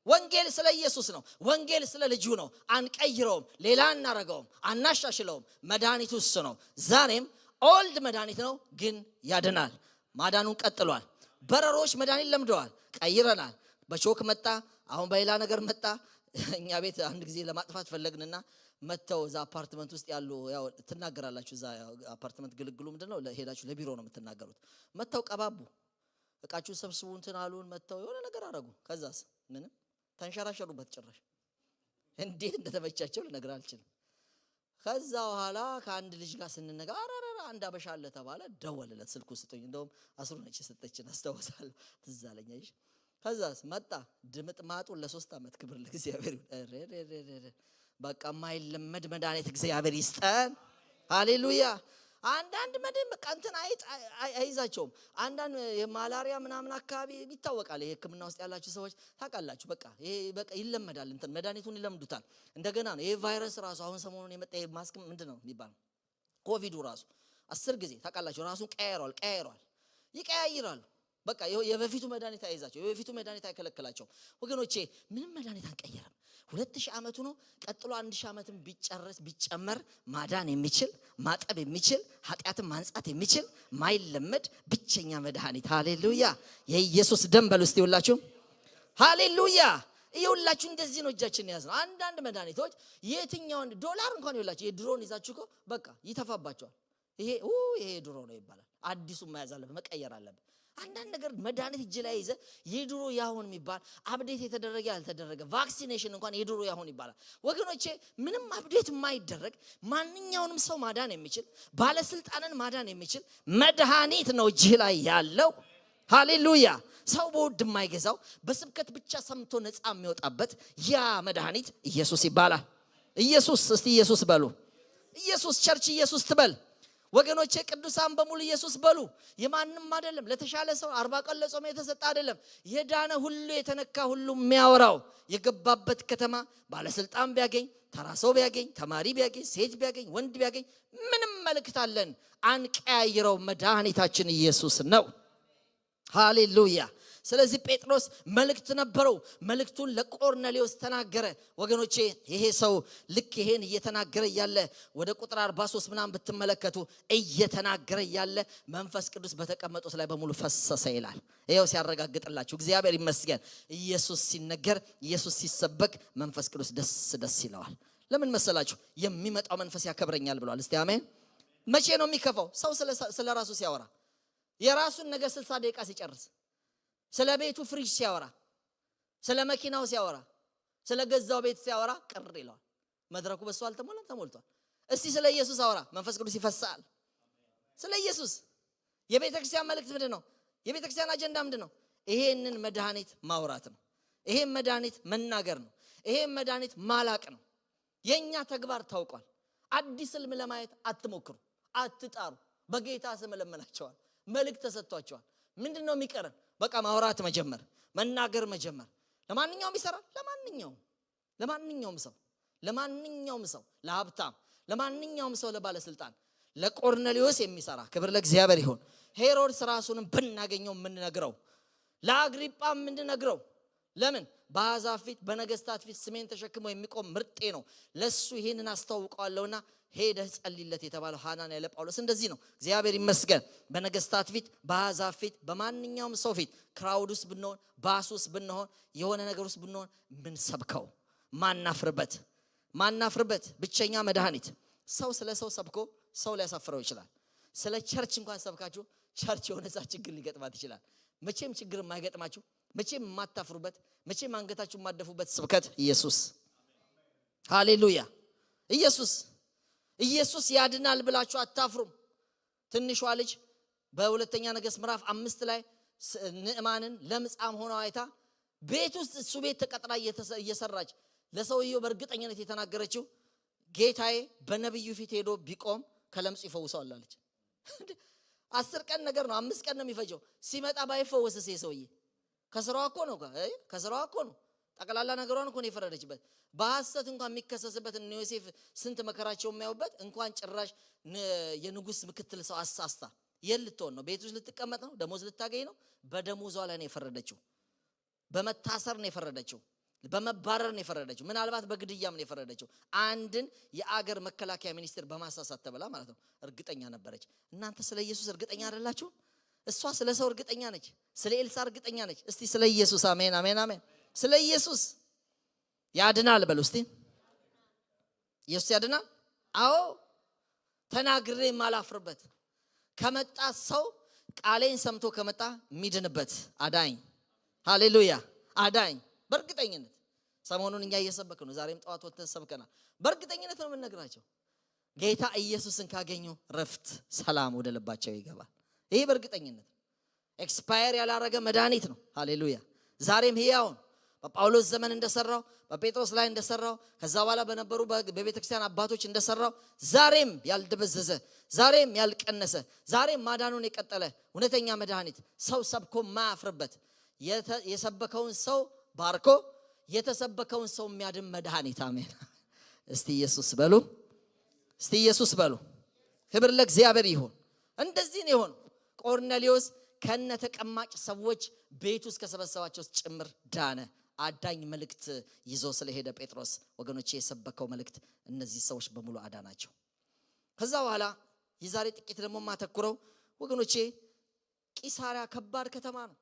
ወንጌል ስለ ኢየሱስ ነው። ወንጌል ስለ ልጁ ነው። አንቀይረውም፣ ሌላ እናረገውም፣ አናሻሽለውም። መድኃኒቱ እሱ ነው። ዛሬም ኦልድ መድኃኒት ነው፣ ግን ያድናል። ማዳኑን ቀጥሏል። በረሮች መድኃኒት ለምደዋል፣ ቀይረናል። በቾክ መጣ፣ አሁን በሌላ ነገር መጣ። እኛ ቤት አንድ ጊዜ ለማጥፋት ፈለግንና መተው እዛ አፓርትመንት ውስጥ ያሉ ያው ትናገራላችሁ። እዛ አፓርትመንት ግልግሉ ምንድነው? ለሄዳችሁ ለቢሮ ነው የምትናገሩት። መተው ቀባቡ፣ እቃችሁ ሰብስቡ እንትን አሉን። መተው የሆነ ነገር አረጉ። ከዛስ ምንም ተንሸራሸሩበት። ጭራሽ እንዴት እንደተመቻቸው ልነግር አልችልም። ከዛ በኋላ ከአንድ ልጅ ጋር ስንነጋገር አንድ አበሻ አለ ተባለ። ደወለለት፣ ስልኩ ስጡኝ። እንደውም አስሩ ነች ሰጠችን አስተዋሳለሁ፣ ትዝ አለኝ። አይሽ ከዛስ መጣ ድምጥ ማጡን ለ3 ዓመት። ክብር ለእግዚአብሔር። በቃ ማይለመድ መድኃኒት እግዚአብሔር ይስጠን። ሃሌሉያ። አንዳንድ መድም ቀንተን አይዛቸውም። አንዳንድ የማላሪያ ምናምን አካባቢ ይታወቃል። የሕክምና ውስጥ ያላችሁ ሰዎች ታውቃላችሁ። በቃ ይሄ በቃ ይለመዳል። እንትን መድኃኒቱን ይለምዱታል። እንደገና ነው ይሄ ቫይረስ ራሱ አሁን ሰሞኑን የመጣ ማስክ ምንድነው የሚባለው? ኮቪዱ ራሱ 10 ጊዜ ታውቃላችሁ ራሱን ቀያይሯል። ይቀያይራሉ። በቃ የበፊቱ መድኃኒት አይዛቸው፣ የበፊቱ መድኃኒት አይከለክላቸው። ወገኖቼ ምንም መድኃኒት አንቀየርም። 2000 ዓመቱ ነው። ቀጥሎ 1000 ዓመትም ቢጨመር ማዳን የሚችል ማጠብ የሚችል ኃጢአትን ማንጻት የሚችል ማይለመድ ብቸኛ መድኃኒት። ሃሌሉያ። የኢየሱስ ደም በሉ እስቲ ሁላችሁ ሃሌሉያ። ይኸውላችሁ እንደዚህ ነው እጃችን ያዝነው። አንዳንድ መድኃኒቶች የትኛውን $1 እንኳን ይኸውላችሁ የድሮን ይዛችሁ እኮ በቃ ይተፋባቸዋል። ይሄ ድሮ ነው ይባላል። አዲሱን መያዝ አለብን፣ መቀየር አለብን። አንዳንድ ነገር መድኃኒት እጅ ላይ ይዘ የድሮ ያሁን የሚባል አፕዴት የተደረገ ያልተደረገ ቫክሲኔሽን እንኳን የድሮ ያሁን ይባላል። ወገኖቼ ምንም አፕዴት የማይደረግ ማንኛውንም ሰው ማዳን የሚችል ባለስልጣንን ማዳን የሚችል መድኃኒት ነው እጅ ላይ ያለው። ሃሌሉያ። ሰው በውድ የማይገዛው በስብከት ብቻ ሰምቶ ነፃ የሚወጣበት ያ መድኃኒት ኢየሱስ ይባላል። ኢየሱስ እስቲ ኢየሱስ በሉ። ኢየሱስ ቸርች ኢየሱስ ትበል። ወገኖቼ ቅዱሳን በሙሉ ኢየሱስ በሉ። የማንም አይደለም። ለተሻለ ሰው 40 ቀን ለጾም የተሰጠ አይደለም። የዳነ ሁሉ የተነካ ሁሉ የሚያወራው የገባበት ከተማ ባለስልጣን ቢያገኝ፣ ተራ ሰው ቢያገኝ፣ ተማሪ ቢያገኝ፣ ሴት ቢያገኝ፣ ወንድ ቢያገኝ ምንም መልእክት አለን አንቀያይረው። መድኃኒታችን ኢየሱስ ነው። ሃሌሉያ። ስለዚህ ጴጥሮስ መልእክት ነበረው። መልእክቱን ለቆርኔሌዎስ ተናገረ። ወገኖቼ ይሄ ሰው ልክ ይሄን እየተናገረ ያለ ወደ ቁጥር 43 ምናምን ብትመለከቱ እየተናገረ ያለ መንፈስ ቅዱስ በተቀመጡት ላይ በሙሉ ፈሰሰ ይላል። ይሄው ሲያረጋግጥላችሁ እግዚአብሔር ይመስገን። ኢየሱስ ሲነገር፣ ኢየሱስ ሲሰበክ መንፈስ ቅዱስ ደስ ይለዋል። ለምን መሰላችሁ? የሚመጣው መንፈስ ያከብረኛል ብሏል። እስቲ አሜን። መቼ ነው የሚከፋው? ሰው ስለ ራሱ ሲያወራ፣ የራሱን ነገር 60 ደቂቃ ሲጨርስ፣ ስለ ቤቱ ፍሪጅ ሲያወራ፣ ስለ መኪናው ሲያወራ፣ ስለ ገዛው ቤት ሲያወራ ቅር ይለዋል። መድረኩ በሱ አልተሞላም፣ ተሞልቷል። እስቲ ስለ ኢየሱስ አወራ፣ መንፈስ ቅዱስ ይፈሳል። ስለ ኢየሱስ የቤተክርስቲያን መልእክት ምንድነው? የቤተክርስቲያን አጀንዳ ምንድነው? ይሄንን መድኃኒት ማውራት ነው። ይሄን መድኃኒት መናገር ነው። ይሄን መድኃኒት ማላቅ ነው። የኛ ተግባር ታውቋል። አዲስ ህልም ለማየት አትሞክሩ፣ አትጣሩ። በጌታ ስም ለምናቸዋል። መልእክት ተሰጥቷቸዋል። ምንድነው የሚቀረን? በቃ ማውራት መጀመር፣ መናገር መጀመር። ለማንኛውም ይሰራል። ለማንኛውም ሰው ለሀብታም፣ ለማንኛውም ሰው ለባለስልጣን፣ ለቆርኔሌዎስ የሚሰራ ክብር ለእግዚአብሔር ይሁን። ሄሮድስ ራሱንም ብናገኘው የምንነግረው፣ ለአግሪጳ የምንነግረው ለምን? በአሕዛብ ፊት በነገስታት ፊት ስሜን ተሸክሞ የሚቆም ምርጤ ነው፣ ለሱ ይሄንን አስተዋውቀዋለሁና ሄደህ ጸልይለት የተባለው ሐናንያ ለጳውሎስ እንደዚህ ነው። እግዚአብሔር ይመስገን። በነገስታት ፊት፣ በአሕዛብ ፊት፣ በማንኛውም ሰው ፊት ክራውድ ውስጥ ብንሆን፣ ባስ ውስጥ ብንሆን፣ የሆነ ነገር ውስጥ ብንሆን ምን ሰብከው ማናፍርበት ብቸኛ መድኃኒት። ሰው ስለ ሰው ሰብኮ ሰው ሊያሳፍረው ይችላል። ስለ ቸርች እንኳን ሰብካችሁ ቸርች የሆነ ችግር ሊገጥማት ይችላል። መቼም ችግር የማይገጥማችሁ፣ መቼም የማታፍሩበት፣ መቼም አንገታችሁ የማደፉበት ስብከት ኢየሱስ። ሃሌሉያ! ኢየሱስ ያድናል ብላችሁ አታፍሩም። ትንሿ ልጅ በሁለተኛ ነገሥት ምዕራፍ 5 ላይ ንዕማንን ለምጻም ሆኖ አይታ ቤት ውስጥ እሱ ቤት ተቀጥራ እየሰራች ለሰውየው በእርግጠኝነት የተናገረችው ጌታዬ በነብዩ ፊት ሄዶ ቢቆም ከለምጽ ይፈውሰዋል አለች። 10 ቀን ነገር ነው፣ 5 ቀን ነው የሚፈጀው። ሲመጣ ባይፈወስስ ሰውዬ ከስራዋ እኮ ነው ጠቅላላ ነገሯን እኮ ነው የፈረደችበት። በሐሰት እንኳን የሚከሰስበት እነ ዮሴፍ ስንት መከራቸው የሚያዩበት እንኳን ጭራሽ የንጉስ ምክትል ሰው አሳስታ የልትሆን ነው። ቤት ውስጥ ልትቀመጥ ነው፣ ደሞዝ ልታገኝ ነው። በደሞዟ ላይ ነው የፈረደችው። በመታሰር ነው የፈረደችው። በመባረር ነው የፈረደችው። ምናልባት በግድያም ነው የፈረደችው። አንድን የአገር መከላከያ ሚኒስቴር በማሳሳት ተብላ ማለት ነው። እርግጠኛ ነበረች። እናንተ ስለ ኢየሱስ እርግጠኛ አይደላችሁ? እሷ ስለ ሰው እርግጠኛ ነች። ስለ ኤልሳ እርግጠኛ ነች። እስቲ ስለ ኢየሱስ አሜን አሜን አሜን። ስለ ኢየሱስ ያድናል በሉ እስቲ። ኢየሱስ ያድናል። አዎ ተናግሬ ማላፍርበት ከመጣ ሰው ቃሌን ሰምቶ ከመጣ ሚድንበት አዳኝ። ሃሌሉያ! አዳኝ በእርግጠኝነት። ሰሞኑን እኛ እየሰበክ ነው። ዛሬም ጠዋት ወጥተን ሰብከናል። በእርግጠኝነት ነው የምንነግራቸው። ጌታ ኢየሱስን ካገኙ ረፍት፣ ሰላም ወደ ልባቸው ይገባል። ይሄ በእርግጠኝነት ኤክስፓየር ያላረገ መድኃኒት ነው። ሃሌሉያ! ዛሬም ሕያውን በጳውሎስ ዘመን እንደሰራው፣ በጴጥሮስ ላይ እንደሰራው፣ ከዛ በኋላ በነበሩ በቤተክርስቲያን አባቶች እንደሰራው ዛሬም ያልደበዘዘ፣ ዛሬም ያልቀነሰ፣ ዛሬም ማዳኑን የቀጠለ እውነተኛ መድኃኒት፣ ሰው ሰብኮ ማያፍርበት፣ የሰበከውን ሰው ባርኮ የተሰበከውን ሰው የሚያድን መድኃኒት። አሜን። እስቲ ኢየሱስ በሉ፣ እስቲ ኢየሱስ በሉ። ክብር ለእግዚአብሔር ይሁን። እንደዚህ ነው የሆነው። ቆርኔሌዎስ ከነ ተቀማጭ ሰዎች ቤት ውስጥ ከሰበሰባቸው ጭምር ዳነ። አዳኝ መልእክት ይዞ ስለሄደ ጴጥሮስ ወገኖቼ የሰበከው መልእክት እነዚህ ሰዎች በሙሉ አዳናቸው። ከዛ በኋላ የዛሬ ጥቂት ደግሞ ማተኩረው ወገኖቼ ቂሳሪያ ከባድ ከተማ ነው።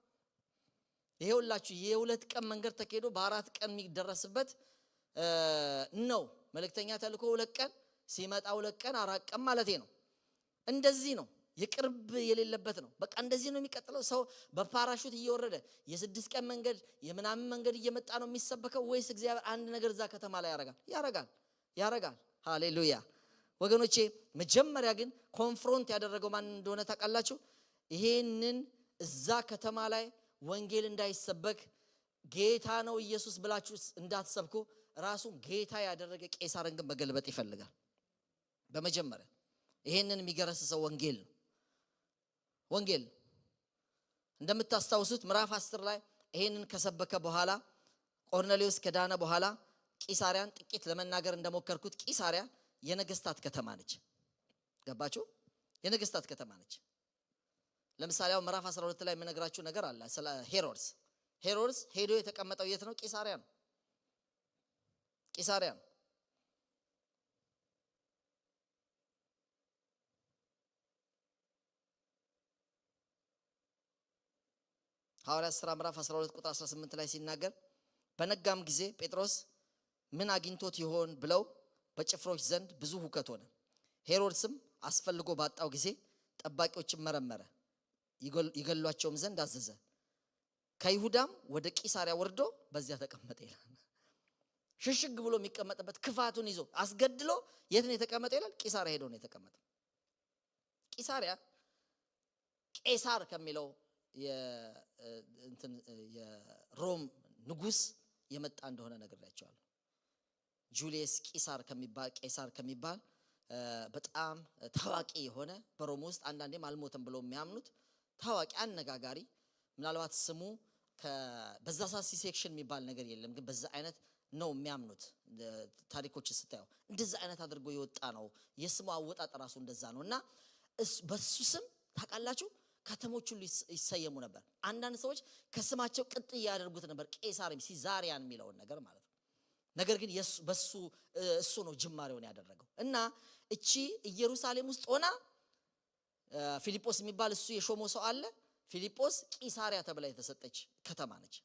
ይሄውላችሁ የ2 ቀን መንገድ ተከሄዶ በ4 ቀን የሚደረስበት ነው። መልእክተኛ ተልኮ 2 ቀን ሲመጣ 2 ቀን 4 ቀን ማለት ነው። እንደዚህ ነው። የቅርብ የሌለበት ነው። በቃ እንደዚህ ነው የሚቀጥለው። ሰው በፓራሹት እየወረደ የ6 ቀን መንገድ የምናምን መንገድ እየመጣ ነው የሚሰበከው ወይስ እግዚአብሔር አንድ ነገር እዛ ከተማ ላይ ያረጋል? ሃሌሉያ ወገኖቼ። መጀመሪያ ግን ኮንፍሮንት ያደረገው ማን እንደሆነ ታውቃላችሁ? ይሄንን እዛ ከተማ ላይ ወንጌል እንዳይሰበክ ጌታ ነው ኢየሱስ ብላችሁ እንዳትሰብኩ ራሱ ጌታ ያደረገ ቄሳርን ግን መገልበጥ ይፈልጋል። በመጀመሪያ ይሄንን የሚገረስሰው ወንጌል እንደምታስታውሱት ምዕራፍ 10 ላይ ይሄንን ከሰበከ በኋላ ቆርኔሌዎስ ከዳነ በኋላ ቂሳሪያን ጥቂት ለመናገር እንደሞከርኩት ቂሳሪያ የነገስታት ከተማ ነች። ገባችሁ? የነገስታት ከተማ ነች። ለምሳሌ አሁን ምዕራፍ 12 ላይ የምነግራችሁ ነገር አለ ስለ ሄሮድስ ሄዶ የተቀመጠው የት ነው? ቂሳሪያ ነው። ሐዋርያት ሥራ ምዕራፍ 12 ቁጥር 18 ላይ ሲናገር በነጋም ጊዜ ጴጥሮስ ምን አግኝቶት ይሆን ብለው በጭፍሮች ዘንድ ብዙ ሁከት ሆነ። ሄሮድስም አስፈልጎ ባጣው ጊዜ ጠባቂዎችን መረመረ፣ ይገሏቸውም ዘንድ አዘዘ። ከይሁዳም ወደ ቂሳሪያ ወርዶ በዚያ ተቀመጠ ይላል። ሽሽግ ብሎ የሚቀመጥበት ክፋቱን ይዞ አስገድሎ የት ነው የተቀመጠ ይላል? ቂሳሪያ ሄዶ ነው የተቀመጠው። ቂሳሪያ ቄሳር ከሚለው የሮም ንጉስ የመጣ እንደሆነ ነግሬያቸዋለሁ። ጁሊየስ ቄሳር ከሚባል በጣም ታዋቂ የሆነ በሮም ውስጥ አንዳንዴም አልሞተም ብለው የሚያምኑት ታዋቂ አነጋጋሪ ምናልባት ስሙ በዛ ሳሲ ሴክሽን የሚባል ነገር የለም ግን በዛ አይነት ነው የሚያምኑት ታሪኮች ስታዩ እንደዛ አይነት አድርጎ የወጣ ነው የስሙ አወጣጥ ራሱ እንደዛ ነውና በሱ ስም ታውቃላችሁ ከተሞች ሁሉ ይሰየሙ ነበር አንዳንድ ሰዎች ከስማቸው ቅጥያ ያደርጉት ነበር ቄሳርም ሲዛሪያን የሚለው ነገር ማለት ነው ነገር ግን በሱ እሱ ነው ጅማሬውን ያደረገው እና እቺ ኢየሩሳሌም ውስጥ ሆና ፊልጶስ የሚባል እሱ የሾመው ሰው አለ ፊልጶስ ቂሳሪያ ተብላ የተሰጠች ከተማ ነች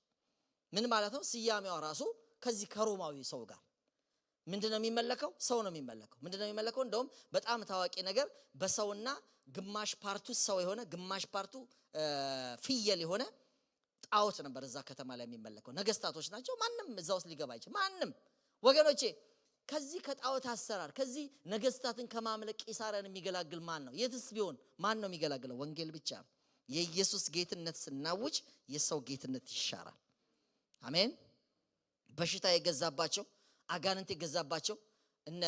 ምን ማለት ነው ስያሜዋ ራሱ ከዚህ ከሮማዊ ሰው ጋር ምንድነው የሚመለከው ሰው ነው የሚመለከው ምንድነው የሚመለከው እንደውም በጣም ታዋቂ ነገር በሰውና ግማሽ ፓርቱ ሰው የሆነ ግማሽ ፓርቱ ፍየል የሆነ ጣዖት ነበር እዛ ከተማ ላይ የሚመለከው ነገስታቶች ናቸው ማንንም እዛው ውስጥ ሊገባ ይችላል ማንንም ወገኖቼ ከዚህ ከጣዖት አሰራር ከዚህ ነገስታትን ከማምለክ ቂሳሪያን የሚገላግል ማን ነው የትስ ቢሆን ማን ነው የሚገላግለው ወንጌል ብቻ የኢየሱስ ጌትነት ስናውጅ የሰው ጌትነት ይሻራል አሜን በሽታ የገዛባቸው አጋንንት የገዛባቸው እነ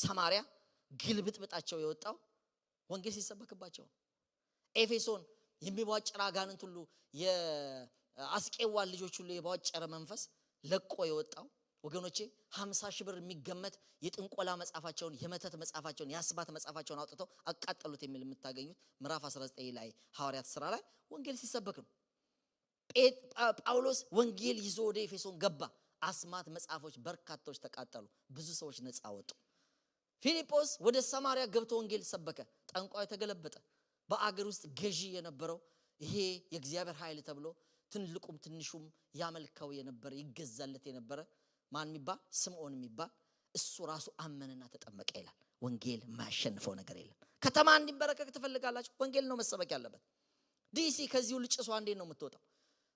ሰማሪያ ግልብጥብጣቸው የወጣው ወንጌል ሲሰበክባቸው ኤፌሶን የሚዋጨራ አጋንንት ሁሉ የአስቄዋ ልጆች ሁሉ የዋጨረ መንፈስ ለቆ የወጣው ወገኖቼ 50,000 ብር የሚገመት የጥንቆላ መጻፋቸውን የመተት መጻፋቸውን ያስባት መጻፋቸውን አውጥተው አቃጠሉት የሚል የምታገኙት ምዕራፍ 19 ላይ ሐዋርያት ሥራ ላይ ወንጌል ሲሰበክ ነው ጳውሎስ ወንጌል ይዞ ወደ ኤፌሶን ገባ አስማት መጻፎች በርካቶች ተቃጠሉ ብዙ ሰዎች ነፃ ወጡ ፊልጶስ ወደ ሰማሪያ ገብቶ ወንጌል ሰበከ ጠንቋይ ተገለበጠ በአገር ውስጥ ገዢ የነበረው ይሄ የእግዚአብሔር ኃይል ተብሎ ትንልቁም ትንሹም ያመልከው የነበረ ይገዛለት የነበረ ማን የሚባል ስምዖን የሚባል እሱ ራሱ አመነና ተጠመቀ ይላል ወንጌል ማያሸንፈው ነገር የለም ከተማ እንዲበረከክ ትፈልጋላችሁ ወንጌል ነው መሰበክ ያለበት ዲሲ ከዚህ ሁሉ ጭሷ እንዴት ነው የምትወጣው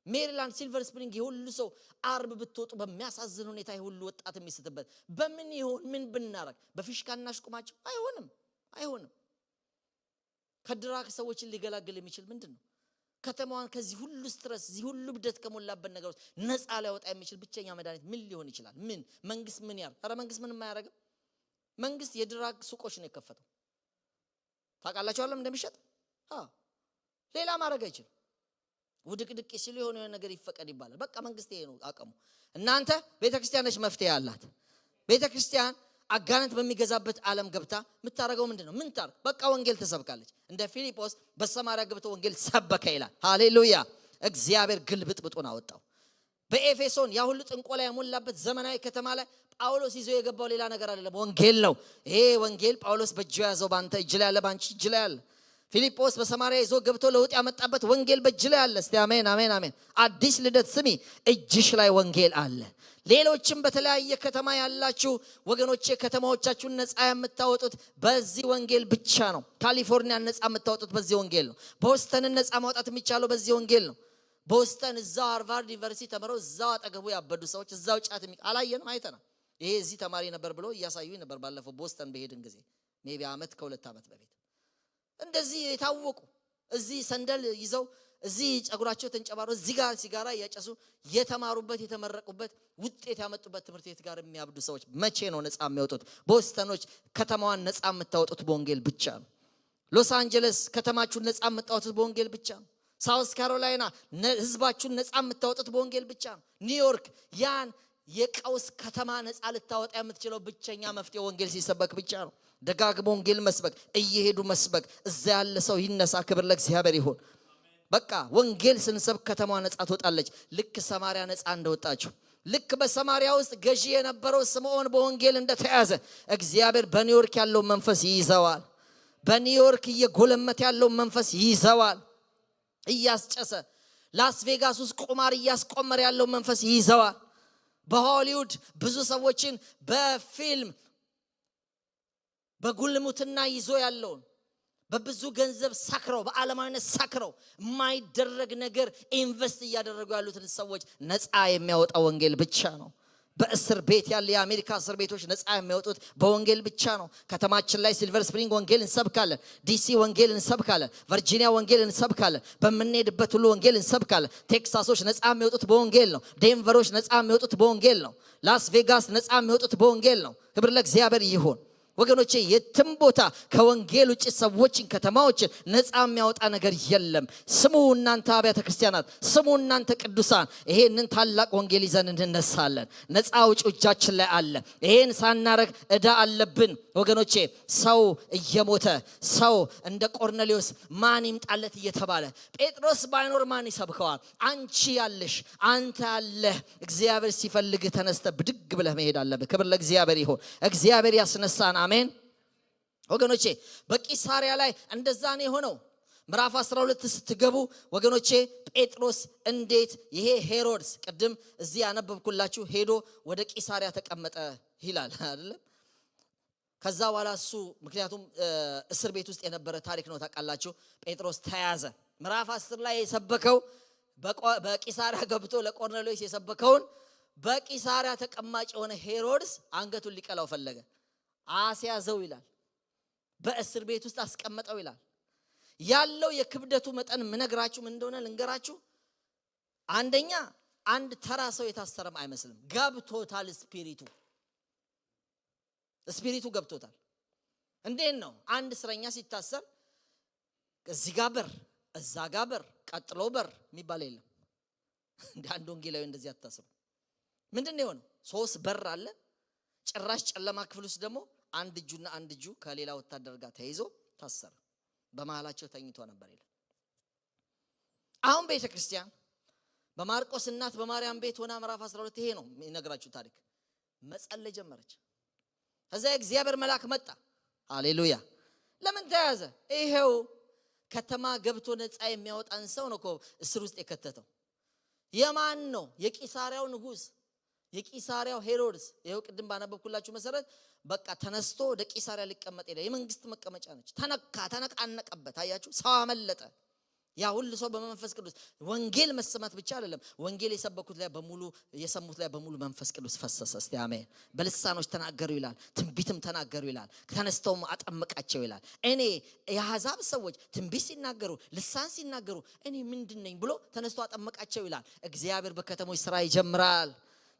ሜሪላንድ ሲልቨር ስፕሪንግ ይሁሉ ሰው አርብ ብትወጡ በሚያሳዝን ሁኔታ ይሁሉ ወጣት የሚስትበት በምን ይሆን ምን ብናረግ በፊሽካና ሽቁማቸው አይሆንም ከድራክ ሰዎችን ሊገላግል የሚችል ምንድነው ከተማዋን ከዚህ ሁሉ ስትረስ እዚህ ሁሉ ብደት ከሞላበት ነገር ውስጥ ነፃ ሊያወጣ የሚችል ብቸኛ መድኃኒት ምን ሊሆን ይችላል ምን መንግስት ምን ያር አረ መንግስት ምንም አያረጋም መንግስት የድራክ ሱቆች ነው የከፈተው ታውቃላችሁ አይደል እንደሚሸጥ ሌላ ማድረግ አይችልም ውድቅድቅ ሲሉ የሆነ ነገር ይፈቀድ ይባላል በቃ መንግስት ይሄ ነው አቀሙ እናንተ ቤተክርስቲያኖች መፍትሄ ያላት ቤተክርስቲያን አጋንንት በሚገዛበት ዓለም ገብታ ምታረጋው ምንድነው ምን ታር በቃ ወንጌል ተሰብካለች እንደ ፊልጶስ በሰማሪያ ገብቶ ወንጌል ሰበከ ይላል ሃሌሉያ እግዚአብሔር ግልብጥብጡን አወጣው በኤፌሶን ያ ሁሉ ጥንቆላ የሞላበት ዘመናዊ ከተማ ላይ ጳውሎስ ይዞ የገባው ሌላ ነገር አይደለም ወንጌል ነው ይሄ ወንጌል ጳውሎስ በእጁ ያዘው ባንተ እጅ ላይ ያለ ባንቺ እጅ ላይ ያለ ፊልጶስ በሰማሪያ ይዞ ገብቶ ለውጥ ያመጣበት ወንጌል በእጅ ላይ አለ እስቲ አሜን አሜን አሜን አዲስ ልደት ስሚ እጅሽ ላይ ወንጌል አለ ሌሎችም በተለያየ ከተማ ያላችሁ ወገኖቼ ከተማዎቻችሁን ነፃ የምታወጡት በዚህ ወንጌል ብቻ ነው ካሊፎርኒያን ነፃ የምታወጡት በዚህ ወንጌል ነው ቦስተንን ነፃ ማውጣት የሚቻለው በዚህ ወንጌል ነው ቦስተን እዛው ሃርቫርድ ዩኒቨርሲቲ ተመረው እዛው አጠገቡ ያበዱ ሰዎች እዛው ጫት አላየንም አይተናል ይሄ እዚህ ተማሪ ነበር ብሎ እያሳዩኝ ነበር ባለፈው ቦስተን በሄድን ጊዜ ሜቢ አመት ከ2 አመት በፊት እንደዚህ የታወቁ እዚህ ሰንደል ይዘው እዚህ ጸጉራቸው ተንጨባሮ እዚህ ጋር ሲጋራ ያጨሱ የተማሩበት የተመረቁበት ውጤት ያመጡበት ትምህርት ቤት ጋር የሚያብዱ ሰዎች መቼ ነው ነፃ የሚያወጡት ቦስተኖች ከተማዋን ነፃ የምታወጡት በወንጌል ብቻ ነው ሎስ አንጀለስ ከተማችሁን ነፃ የምታወጡት በወንጌል ብቻ ነው ሳውዝ ካሮላይና ህዝባችሁን ነፃ የምታወጡት በወንጌል ብቻ ነው ኒውዮርክ ያን የቀውስ ከተማ ነፃ ልታወጣ የምትችለው ብቸኛ መፍትሄ ወንጌል ሲሰበክ ብቻ ነው ደጋግሞ ወንጌል መስበክ እየሄዱ መስበክ እዛ ያለ ሰው ይነሳ ክብር ለእግዚአብሔር ይሁን በቃ ወንጌል ስንሰብክ ከተማዋ ነፃ ትወጣለች ልክ ሰማሪያ ነፃ እንደወጣችሁ ልክ በሰማሪያ ውስጥ ገዢ የነበረው ስምዖን በወንጌል እንደተያዘ እግዚአብሔር በኒውዮርክ ያለው መንፈስ ይይዘዋል በኒውዮርክ እየጎለመተ ያለው መንፈስ ይይዘዋል እያስጨሰ ላስ ቬጋስ ውስጥ ቁማር እያስቆመረ ያለው መንፈስ ይይዘዋል በሆሊውድ ብዙ ሰዎችን በፊልም በጉልሙትና ይዞ ያለውን በብዙ ገንዘብ ሳክረው በዓለማዊነት ሳክረው የማይደረግ ነገር ኢንቨስት እያደረጉ ያሉትን ሰዎች ነፃ የሚያወጣው ወንጌል ብቻ ነው በእስር ቤት ያለ የአሜሪካ እስር ቤቶች ነፃ የሚያወጡት በወንጌል ብቻ ነው ከተማችን ላይ ሲልቨር ስፕሪንግ ወንጌል እንሰብካለን ዲሲ ወንጌል እንሰብካለን ቨርጂኒያ ወንጌል እንሰብካለን በመንሄድበት ሁሉ ወንጌል እንሰብካለን ቴክሳሶች ነፃ የሚያወጡት በወንጌል ነው ዴንቨሮች ነፃ የሚያወጡት በወንጌል ነው ላስ ቬጋስ ነፃ የሚያወጡት በወንጌል ነው ክብር ለእግዚአብሔር ይሁን ወገኖቼ የትም ቦታ ከወንጌል ውጭ ሰዎችን ከተማዎችን ነፃ የሚያወጣ ነገር የለም። ስሙ እናንተ አብያተ ክርስቲያናት፣ ስሙ እናንተ ቅዱሳን፣ ይሄንን ታላቅ ወንጌል ይዘን እንነሳለን። ነፃ አውጪ እጃችን ላይ አለ። ይሄን ሳናረግ ዕዳ አለብን ወገኖቼ። ሰው እየሞተ ሰው እንደ ቆርኔሌዎስ ማን ይምጣለት እየተባለ ጴጥሮስ ባይኖር ማን ይሰብከዋል? አንቺ ያለሽ አንተ ያለህ እግዚአብሔር ሲፈልግ ተነስተ ብድግ ብለህ መሄድ አለብህ። ክብር ለእግዚአብሔር ይሁን። እግዚአብሔር ያስነሳን። አሜን ወገኖቼ። በቂሳሪያ ላይ እንደዛ ነው የሆነው። ምዕራፍ 12 ስትገቡ ወገኖቼ ጴጥሮስ እንዴት ይሄ ሄሮድስ ቅድም እዚህ ያነበብኩላችሁ ሄዶ ወደ ቂሳሪያ ተቀመጠ ይላል አይደለም? ከዛ በኋላ እሱ ምክንያቱም እስር ቤት ውስጥ የነበረ ታሪክ ነው ታውቃላችሁ። ጴጥሮስ ተያዘ። ምዕራፍ 10 ላይ የሰበከው በቂሳሪያ ገብቶ ለቆርኔሌዎስ የሰበከውን በቂሳሪያ ተቀማጭ የሆነ ሄሮድስ አንገቱን ሊቀላው ፈለገ። አስያዘው ይላል። በእስር ቤት ውስጥ አስቀመጠው ይላል። ያለው የክብደቱ መጠን ምነግራችሁ ምን እንደሆነ ልንገራችሁ። አንደኛ አንድ ተራ ሰው የታሰረም አይመስልም። ገብቶታል። ስፒሪቱ ገብቶታል። እንዴት ነው አንድ እስረኛ ሲታሰር እዚህ ጋር በር እዛ ጋር በር ቀጥሎ በር የሚባል የለም። እንደ አንድ ወንጌላዊ እንደዚህ አታስቡ። ምንድነው የሆነው? 3 በር አለ። ጭራሽ ጨለማ ክፍል ውስጥ ደግሞ አንድ እጁና አንድ እጁ ከሌላ ወታደር ጋር ተይዞ ታሰረ። በመሃላቸው ተኝቶ ነበር ይላል። አሁን ቤተክርስቲያን በማርቆስ እናት በማርያም ቤት ሆና ምዕራፍ 12 ይሄ ነው የሚነግራችሁ ታሪክ መጸለይ ጀመረች። ከዛ እግዚአብሔር መልአክ መጣ። ሃሌሉያ። ለምን ተያዘ? ይሄው ከተማ ገብቶ ነፃ የሚያወጣን ሰው ነው እኮ እስር ውስጥ የከተተው። የማን ነው? የቂሳሪያው ንጉስ፣ የቂሳሪያው ሄሮድስ። ይሄው ቅድም ባነበብኩላችሁ መሰረት በቃ ተነስቶ ወደ ቂሳሪያ ሊቀመጥ ሄደ። የመንግስት መቀመጫ ነች። ተነቃነቀበት። አያችሁ፣ ሰው አመለጠ። ያ ሁሉ ሰው በመንፈስ ቅዱስ ወንጌል መሰማት ብቻ አይደለም፣ ወንጌል የሰበኩት ላይ በሙሉ የሰሙት ላይ በሙሉ መንፈስ ቅዱስ ፈሰሰ። እስቲ አሜን። በልሳኖች ተናገሩ ይላል፣ ትንቢትም ተናገሩ ይላል፣ ተነስተውም አጠመቃቸው ይላል። እኔ የአሕዛብ ሰዎች ትንቢት ሲናገሩ ልሳን ሲናገሩ እኔ ምንድነኝ ብሎ ተነስቶ አጠመቃቸው ይላል። እግዚአብሔር በከተሞች ስራ ይጀምራል።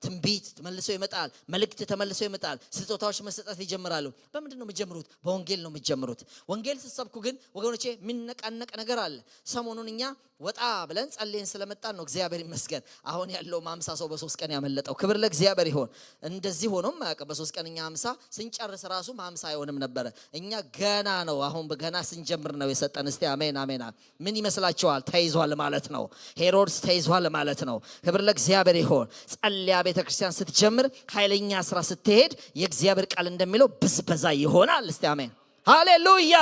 ትንቢት ተመልሶ ይመጣል። መልእክት ተመልሶ ይመጣል። ስጦታዎች መሰጠት ይጀምራሉ። በምንድን ነው የሚጀምሩት? በወንጌል ነው የሚጀምሩት። ወንጌል ስትሰብኩ ግን ወገኖቼ የሚነቃነቅ ነገር አለ። ሰሞኑን እኛ ወጣ ብለን ጸልየን ስለመጣን ነው እግዚአብሔር ይመስገን። አሁን ያለው 50 ሰው በ3 ቀን ያመለጠው ክብር ለእግዚአብሔር ይሁን። እንደዚህ ሆኖም አያውቅም። በ3 ቀን እኛ 50 ስንጨርስ ራሱ 50 አይሆንም ነበር። እኛ ገና ነው አሁን በገና ስንጀምር ነው የሰጠን። እስቲ አሜን አሜን። ምን ይመስላችኋል? ተይዟል ማለት ነው። ሄሮድስ ተይዟል ማለት ነው። ክብር ለእግዚአብሔር ይሁን። ጸልያ ቤተክርስቲያን ስትጀምር ኃይለኛ ስራ ስትሄድ የእግዚአብሔር ቃል እንደሚለው ብዝበዛ ይሆናል። እስቲ አሜን ሃሌሉያ።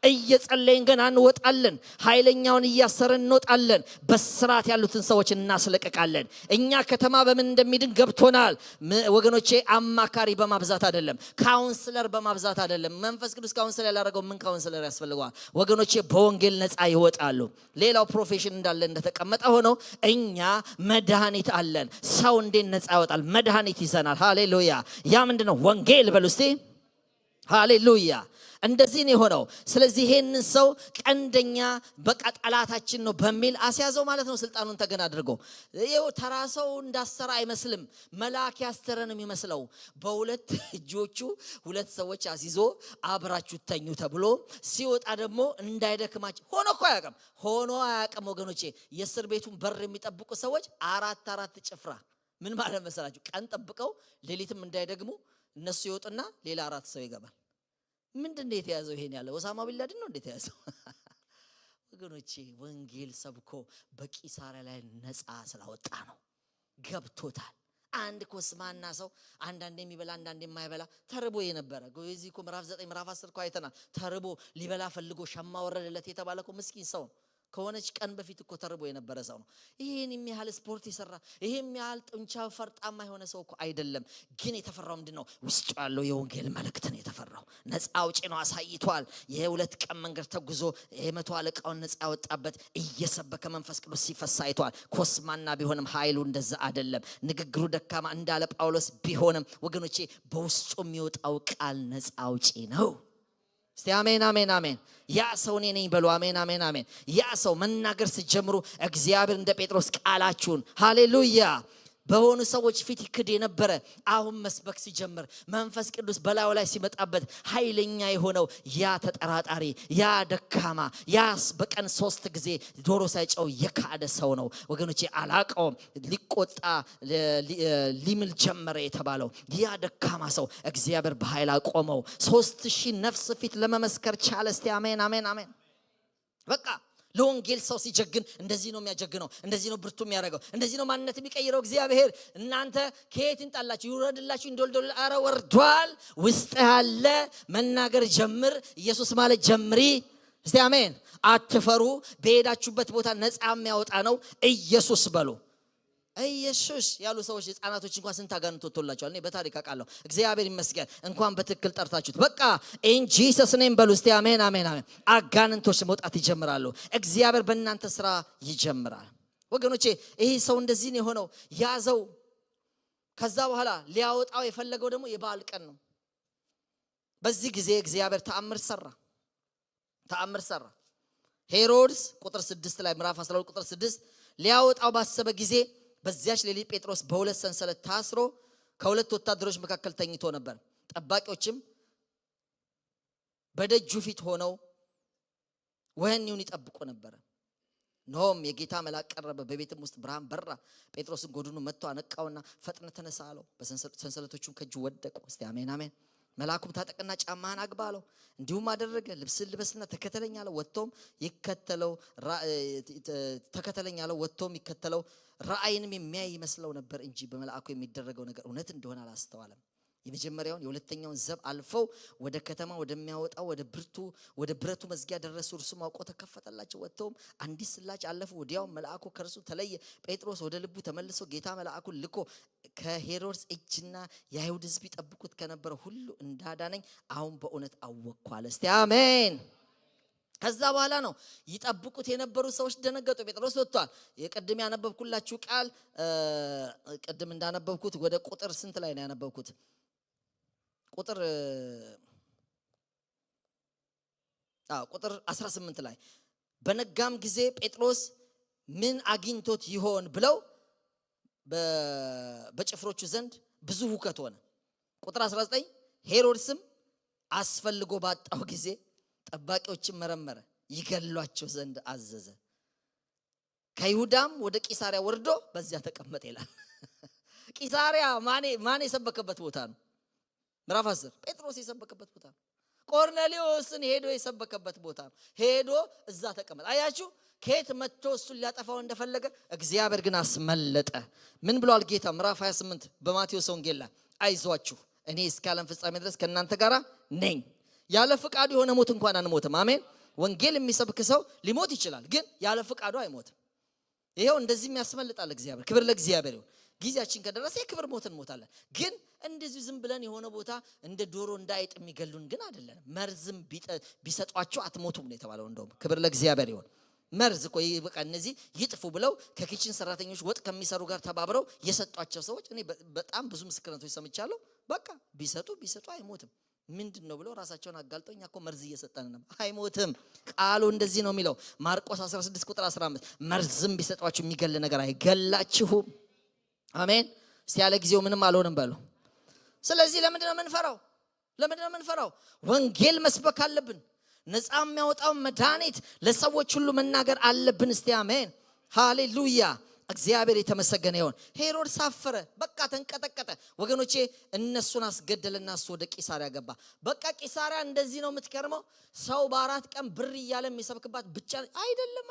እየጸለይን ገና እንወጣለን። ኃይለኛውን እያሰረን እንወጣለን። በስራት ያሉትን ሰዎች እናስለቀቃለን። እኛ ከተማ በምን እንደሚድን ገብቶናል ወገኖቼ። አማካሪ በማብዛት አይደለም፣ ካውንስለር በማብዛት አይደለም። መንፈስ ቅዱስ ካውንስለር ያላደረገው ምን ካውንስለር ያስፈልገዋል ወገኖቼ? በወንጌል ነፃ ይወጣሉ። ሌላው ፕሮፌሽን እንዳለ እንደተቀመጠ ሆኖ እኛ መድኃኒት አለን። ሰው እንዴት ነፃ ይወጣል? መድኃኒት ይዘናል። ሃሌሉያ። ያ ምንድነው? ወንጌል በሉ እስቲ ሃሌሉያ። እንደዚህ ነው የሆነው። ስለዚህ ይሄንን ሰው ቀንደኛ በቃ ጠላታችን ነው በሚል አስያዘው ማለት ነው። ስልጣኑን ተገን አድርጎ ይሄው ተራ ሰው እንዳሰረ አይመስልም። መልአክ ያስተረ ነው የሚመስለው። በሁለት እጆቹ 2 ሰዎች አስይዞ አብራችሁ ተኙ ተብሎ ሲወጣ ደግሞ እንዳይደክማቸው ሆኖ አያውቅም ወገኖቼ። የእስር ቤቱን በር የሚጠብቁ ሰዎች 4 ጭፍራ ምን ማለት መሰላችሁ? ቀን ጠብቀው ሌሊትም እንዳይደግሙ እነሱ ይወጡና ሌላ 4 ሰው ይገባል። ምንድነው የተያዘው? ይሄን ያለው ኦሳማ ቢንላደን ነው እንዴት ያዘው? ወገኖቼ ወንጌል ሰብኮ በቂሳሪያ ላይ ነፃ ስላወጣ ነው። ገብቶታል። አንድ ኮስማና ሰው አንዳንዴ የሚበላ አንዳንዴ የማይበላ ተርቦ የነበረ እዚህ እኮ ምዕራፍ 9 ምዕራፍ 10 እኮ አይተናል። ተርቦ ሊበላ ፈልጎ ሸማ ወረደለት የተባለ እኮ ምስኪን ሰው ከሆነች ቀን በፊት እኮ ተርቦ የነበረ ሰው ነው። ይሄን የሚያህል ስፖርት የሰራ ይሄን የሚያህል ጡንቻ ፈርጣማ የሆነ ሰው እኮ አይደለም። ግን የተፈራው ምንድነው? ውስጡ ያለው የወንጌል መልእክት ነው የተፈራው። ነፃ አውጪ ነው አሳይቷል። የ2 ቀን መንገድ ተጉዞ የ100 አለቃውን ነፃ ያወጣበት እየሰበከ መንፈስ ቅዱስ ሲፈስ አይቷል። ኮስማና ቢሆንም ኃይሉ እንደዛ አይደለም። ንግግሩ ደካማ እንዳለ ጳውሎስ ቢሆንም ወገኖቼ በውስጡ የሚወጣው ቃል ነፃ አውጪ ነው። እስቲ አሜን አሜን አሜን። ያ ሰው እኔ ነኝ በሉ። አሜን አሜን አሜን። ያ ሰው መናገር ሲጀምሩ እግዚአብሔር እንደ ጴጥሮስ ቃላችሁን ሃሌሉያ በሆኑ ሰዎች ፊት ይክድ የነበረ አሁን መስበክ ሲጀምር መንፈስ ቅዱስ በላዩ ላይ ሲመጣበት ኃይለኛ የሆነው ያ ተጠራጣሪ ያ ደካማ ያ በቀን 3 ጊዜ ዶሮ ሳይጨው የካደ ሰው ነው ወገኖቼ። አላቀውም ሊቆጣ ሊምል ጀመረ የተባለው ያ ደካማ ሰው እግዚአብሔር በኃይል አቆመው። 3000 ነፍስ ፊት ለመመስከር ቻለ። እስቲ አሜን አሜን አሜን። በቃ ለወንጌል ሰው ሲጀግን እንደዚህ ነው የሚያጀግነው፣ እንደዚህ ነው ብርቱ የሚያደርገው፣ እንደዚህ ነው ማንነት የሚቀይረው እግዚአብሔር። እናንተ ከየት እንጣላችሁ ይውረድላችሁ እንደልደል አረ ወርዷል። ውስጥ ያለ መናገር ጀምር። ኢየሱስ ማለት ጀምሪ። እስቲ አሜን። አትፈሩ። በሄዳችሁበት ቦታ ነፃ የሚያወጣ ነው ኢየሱስ በሉ። ኢየሱስ ያሉ ሰዎች ህፃናቶች እንኳን ስንት አጋንንት ወጥቶላቸዋል። እኔ በታሪክ አውቃለሁ። እግዚአብሔር ይመስገን እንኳን በትክክል ጠርታችሁት። በቃ ኢን ጂሰስ ኔም በሉ እስቲ አሜን አሜን አሜን። አጋንንቶች መውጣት ይጀምራሉ። እግዚአብሔር በእናንተ ስራ ይጀምራል ወገኖቼ። ይሄ ሰው እንደዚህ ነው የሆነው፣ ያዘው። ከዛ በኋላ ሊያወጣው የፈለገው ደግሞ የበዓል ቀን ነው። በዚህ ጊዜ እግዚአብሔር ተአምር ሰራ። ሄሮድስ ቁጥር 6 ላይ ምዕራፍ 12 ቁጥር 6 ሊያወጣው ባሰበ ጊዜ በዚያች ሌሊት ጴጥሮስ በሁለት ሰንሰለት ታስሮ ከሁለት ወታደሮች መካከል ተኝቶ ነበር። ጠባቂዎችም በደጁ ፊት ሆነው ወህኒውን ይጠብቁ ነበር። ኖም የጌታ መልአክ ቀረበ፣ በቤትም ውስጥ ብርሃን በራ። ጴጥሮስን ጎድኑ መጥቶ አነቃውና ፈጥነ ተነሳ አለው። በሰንሰለቶቹም ከእጁ ወደቁ። እስቲ አሜን አሜን። መልአኩም ታጠቅና ጫማህን አግባ አለው። እንዲሁም አደረገ። ልብስን ልበስና ተከተለኝ አለው። ወጥቶም ይከተለው ራእይንም የሚያይ ይመስለው ነበር እንጂ በመልአኩ የሚደረገው ነገር እውነት እንደሆነ አላስተዋለም። የመጀመሪያውን የሁለተኛውን ዘብ አልፈው ወደ ከተማ ወደሚያወጣው ወደ ብረቱ መዝጊያ ደረሱ። እርሱም አውቆ ተከፈተላቸው። ወጥተውም አንዲት ስላች አለፉ። ወዲያው መልአኩ ከእርሱ ተለየ። ጴጥሮስ ወደ ልቡ ተመልሶ ጌታ መልአኩን ልኮ ከሄሮድስ እጅና የአይሁድ ሕዝብ ይጠብቁት ከነበረው ሁሉ እንዳዳነኝ አሁን በእውነት አወቅኩ አለ። እስቲ አሜን። ከዛ በኋላ ነው ይጠብቁት የነበሩ ሰዎች ደነገጡ። ጴጥሮስ ወጥቷል። የቅድም ያነበብኩላችሁ ቃል ቅድም እንዳነበብኩት ወደ ቁጥር ስንት ላይ ነው ያነበብኩት? ቁጥር 18 ላይ በነጋም ጊዜ ጴጥሮስ ምን አግኝቶት ይሆን ብለው በጭፍሮቹ ዘንድ ብዙ ሁከት ሆነ። ቁጥር 19 ሄሮድስም አስፈልጎ ባጣው ጊዜ ጠባቂዎችን መረመረ፣ ይገሏቸው ዘንድ አዘዘ። ከይሁዳም ወደ ቂሳሪያ ወርዶ በዚያ ተቀመጠ ይላል። ቂሳሪያ ማን የሰበከበት ቦታ ነው? ምዕራፍ 10 ጴጥሮስ የሰበከበት ቦታ ነው። ቆርኔሌዎስን ሄዶ የሰበከበት ቦታ ነው። ሄዶ እዛ ተቀመጠ። አያችሁ ከየት መጥቶ እሱን ሊያጠፋው እንደፈለገ እግዚአብሔር ግን አስመለጠ። ምን ብሏል ጌታ? ምዕራፍ 28 በማቴዎስ ወንጌል ላይ አይዟችሁ እኔ እስከ ዓለም ፍጻሜ ድረስ ከእናንተ ጋር ነኝ። ያለ ፍቃዱ የሆነ ሞት እንኳን አንሞትም። አሜን። ወንጌል የሚሰብክ ሰው ሊሞት ይችላል፣ ግን ያለ ፍቃዱ አይሞትም። ይሄው እንደዚህ ያስመልጣል እግዚአብሔር። ክብር ለእግዚአብሔር ይሁን። ጊዜያችን ከደረሰ የክብር ሞት እንሞታለን። ግን እንደዚህ ዝም ብለን የሆነ ቦታ እንደ ዶሮ እንዳይጥ የሚገሉን ግን አይደለም። መርዝም ቢሰጧቸው አትሞቱም ነው የተባለው። እንደውም ክብር ለእግዚአብሔር ይሁን። መርዝ እኮ በቃ እነዚህ ይጥፉ ብለው ከኪችን ሰራተኞች ወጥ ከሚሰሩ ጋር ተባብረው የሰጧቸው ሰዎች እኔ በጣም ብዙ ምስክርነቶች ሰምቻለሁ። በቃ ቢሰጡ አይሞትም። ምንድነው ብለው ራሳቸውን አጋልጠው እኛ እኮ መርዝ እየሰጠን ነው። አይሞትም። ቃሉ እንደዚህ ነው የሚለው ማርቆስ 16 ቁጥር 15 መርዝም ቢሰጧችሁ የሚገል ነገር አይገላችሁም። አሜን። እስቲ ያለ ጊዜው ምንም አልሆንም በሉ። ስለዚህ ለምንድነው የምንፈራው? ወንጌል መስበክ አለብን። ነፃ የሚያወጣው መድኃኒት ለሰዎች ሁሉ መናገር አለብን። እስቲ አሜን ሃሌሉያ። እግዚአብሔር የተመሰገነ ይሁን። ሄሮድስ አፈረ፣ በቃ ተንቀጠቀጠ። ወገኖቼ እነሱን አስገደለና እሱ ወደ ቂሳሪያ ገባ። በቃ ቂሳሪያ እንደዚህ ነው የምትከርመው። ሰው በ4 ቀን ብር እያለ የሚሰብክባት ብቻ አይደለም።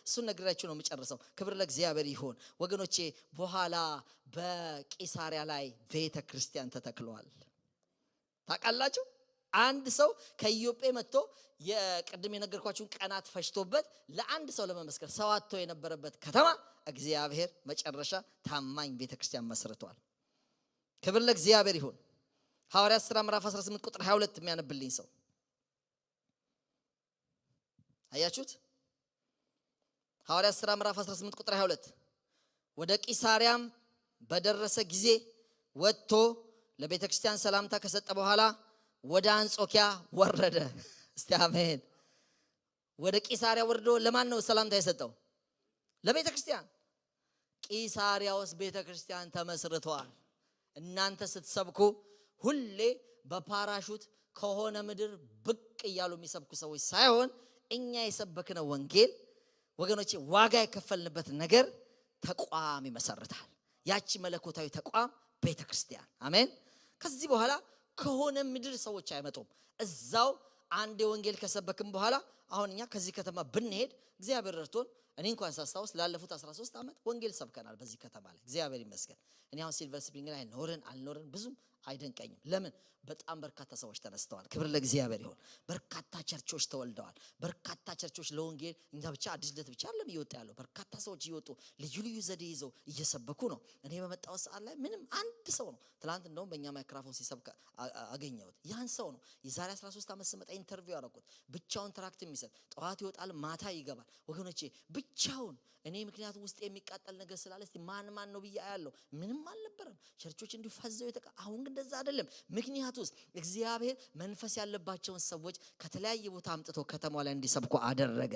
እሱን ነግራችሁ ነው የምጨርሰው። ክብር ለእግዚአብሔር ይሁን። ወገኖቼ በኋላ በቂሳሪያ ላይ ቤተ ክርስቲያን ተተክሏል። ታውቃላችሁ? አንድ ሰው ከኢዮጴ መጥቶ የቅድም የነገርኳችሁን ቀናት ፈጅቶበት ለአንድ ሰው ለመመስከር ሰው አጥቶ የነበረበት ከተማ እግዚአብሔር መጨረሻ ታማኝ ቤተክርስቲያን መስርቷል። ክብር ለእግዚአብሔር ይሁን። ሐዋርያት ሥራ ምዕራፍ 18 ቁጥር 22 የሚያነብልኝ ሰው አያችሁት? ሐዋርያት ሥራ ምዕራፍ 18 ቁጥር 22 ወደ ቂሳሪያም በደረሰ ጊዜ ወጥቶ ለቤተክርስቲያን ሰላምታ ከሰጠ በኋላ ወደ አንጾኪያ ወረደ። እስቲ አሜን። ወደ ቂሳሪያ ወርዶ ለማን ነው ሰላምታ የሰጠው? ለቤተ ክርስቲያን። ቂሳሪያ ውስጥ ቤተክርስቲያን ተመስርቷል። እናንተ ስትሰብኩ ሁሌ በፓራሹት ከሆነ ምድር ብቅ እያሉ የሚሰብኩ ሰዎች ሳይሆን እኛ የሰበክነው ወንጌል ወገኖቼ ዋጋ የከፈልንበት ነገር ተቋም ይመሰርታል። ያቺ መለኮታዊ ተቋም ቤተክርስቲያን አሜን። ከዚህ በኋላ ከሆነ ምድር ሰዎች አይመጡም። እዛው አንድ ወንጌል ከሰበክም በኋላ አሁን እኛ ከዚህ ከተማ ብንሄድ እግዚአብሔር ረድቶን እኔ እንኳን ሳስታውስ ላለፉት 13 ዓመት ወንጌል ሰብከናል በዚህ ከተማ ላይ እግዚአብሔር ይመስገን። እኔ አሁን ሲልቨር ስፕሪንግ ላይ አልኖርን ብዙም አይደንቀኝም። ለምን በጣም በርካታ ሰዎች ተነስተዋል። ክብር ለእግዚአብሔር ይሁን። በርካታ ቸርቾች ተወልደዋል። በርካታ ቸርቾች ለወንጌል እኛ ብቻ አዲስ ልደት ብቻ አይደለም እየወጡ ያለው። በርካታ ሰዎች እየወጡ ልዩ ዘዴ ይዘው እየሰበኩ ነው። እኔ በመጣው ሰዓት ላይ ምንም አንድ ሰው ነው ትላንት እንደውም በእኛ ማይክሮፎን ሲሰብክ አገኘሁት። ያን ሰው ነው የዛሬ 13 ዓመት ስመጣ ኢንተርቪው ያደረኩት። ብቻውን ትራክት የሚሰጥ ጠዋት ይወጣል ማታ ይገባል። ወገኖቼ ብቻውን እኔ ምክንያቱም ውስጥ የሚቃጠል ነገር ስላለ እስቲ ማን ነው ብዬ አያለሁ። ምንም አልነበረም። ቸርቾች እንዲሁ ፈዘው አሁን ግን እንደዛ አይደለም። ምክንያቱስ እግዚአብሔር መንፈስ ያለባቸውን ሰዎች ከተለያየ ቦታ አምጥቶ ከተማው ላይ እንዲሰብኩ አደረገ።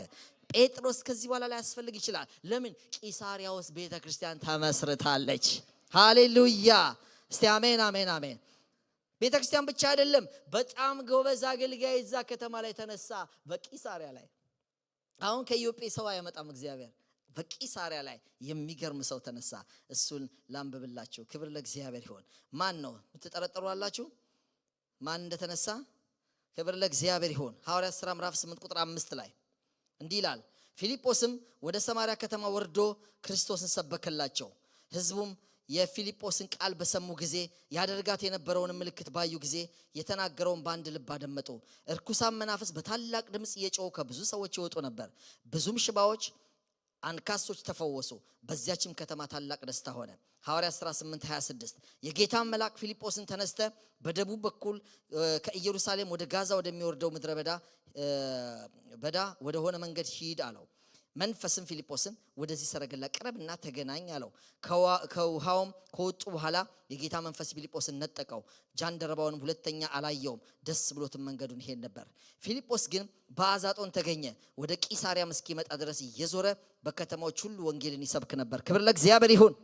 ጴጥሮስ ከዚህ በኋላ ላይ ያስፈልግ ይችላል። ለምን ቂሳሪያ ውስጥ ቤተክርስቲያን ተመስርታለች። ሃሌሉያ እስቲ አሜን አሜን አሜን። ቤተክርስቲያን ብቻ አይደለም በጣም ጎበዝ አገልጋይ እዛ ከተማ ላይ ተነሳ በቂሳሪያ ላይ። አሁን ከኢዮጴ ሰው አይመጣም እግዚአብሔር በቂሳሪያ ላይ የሚገርም ሰው ተነሳ። እሱን ላንብብላችሁ። ክብር ለእግዚአብሔር ይሁን። ማን ነው የምትጠረጠሩ አላችሁ? ማን እንደተነሳ? ክብር ለእግዚአብሔር ይሁን። ሐዋርያት ሥራ ምዕራፍ 8 ቁጥር 5 ላይ እንዲህ ይላል፣ ፊልጶስም ወደ ሰማርያ ከተማ ወርዶ ክርስቶስን ሰበከላቸው። ሕዝቡም የፊልጶስን ቃል በሰሙ ጊዜ ያደርጋት የነበረውን ምልክት ባዩ ጊዜ የተናገረውን በአንድ ልብ አደመጡ። እርኩሳን መናፍስት በታላቅ ድምፅ እየጮሁ ከብዙ ሰዎች ይወጡ ነበር። ብዙም ሽባዎች አንካሶች ተፈወሱ። በዚያችም ከተማ ታላቅ ደስታ ሆነ። ሐዋርያት ሥራ 8:26 የጌታን መልአክ ፊልጶስን ተነስተ በደቡብ በኩል ከኢየሩሳሌም ወደ ጋዛ ወደሚወርደው ምድረ በዳ ወደ ሆነ መንገድ ሂድ አለው። መንፈስም ፊልጶስን ወደዚህ ሰረገላ ቅረብና ተገናኝ አለው። ከውሃውም ከወጡ በኋላ የጌታ መንፈስ ፊልጶስን ነጠቀው። ጃንደረባውንም ሁለተኛ አላየውም። ደስ ብሎትም መንገዱን ሄድ ነበር። ፊልጶስ ግን በአዛጦን ተገኘ። ወደ ቂሳሪያም እስኪመጣ ድረስ እየዞረ በከተማዎች ሁሉ ወንጌልን ይሰብክ ነበር። ክብር ለእግዚአብሔር ይሁን።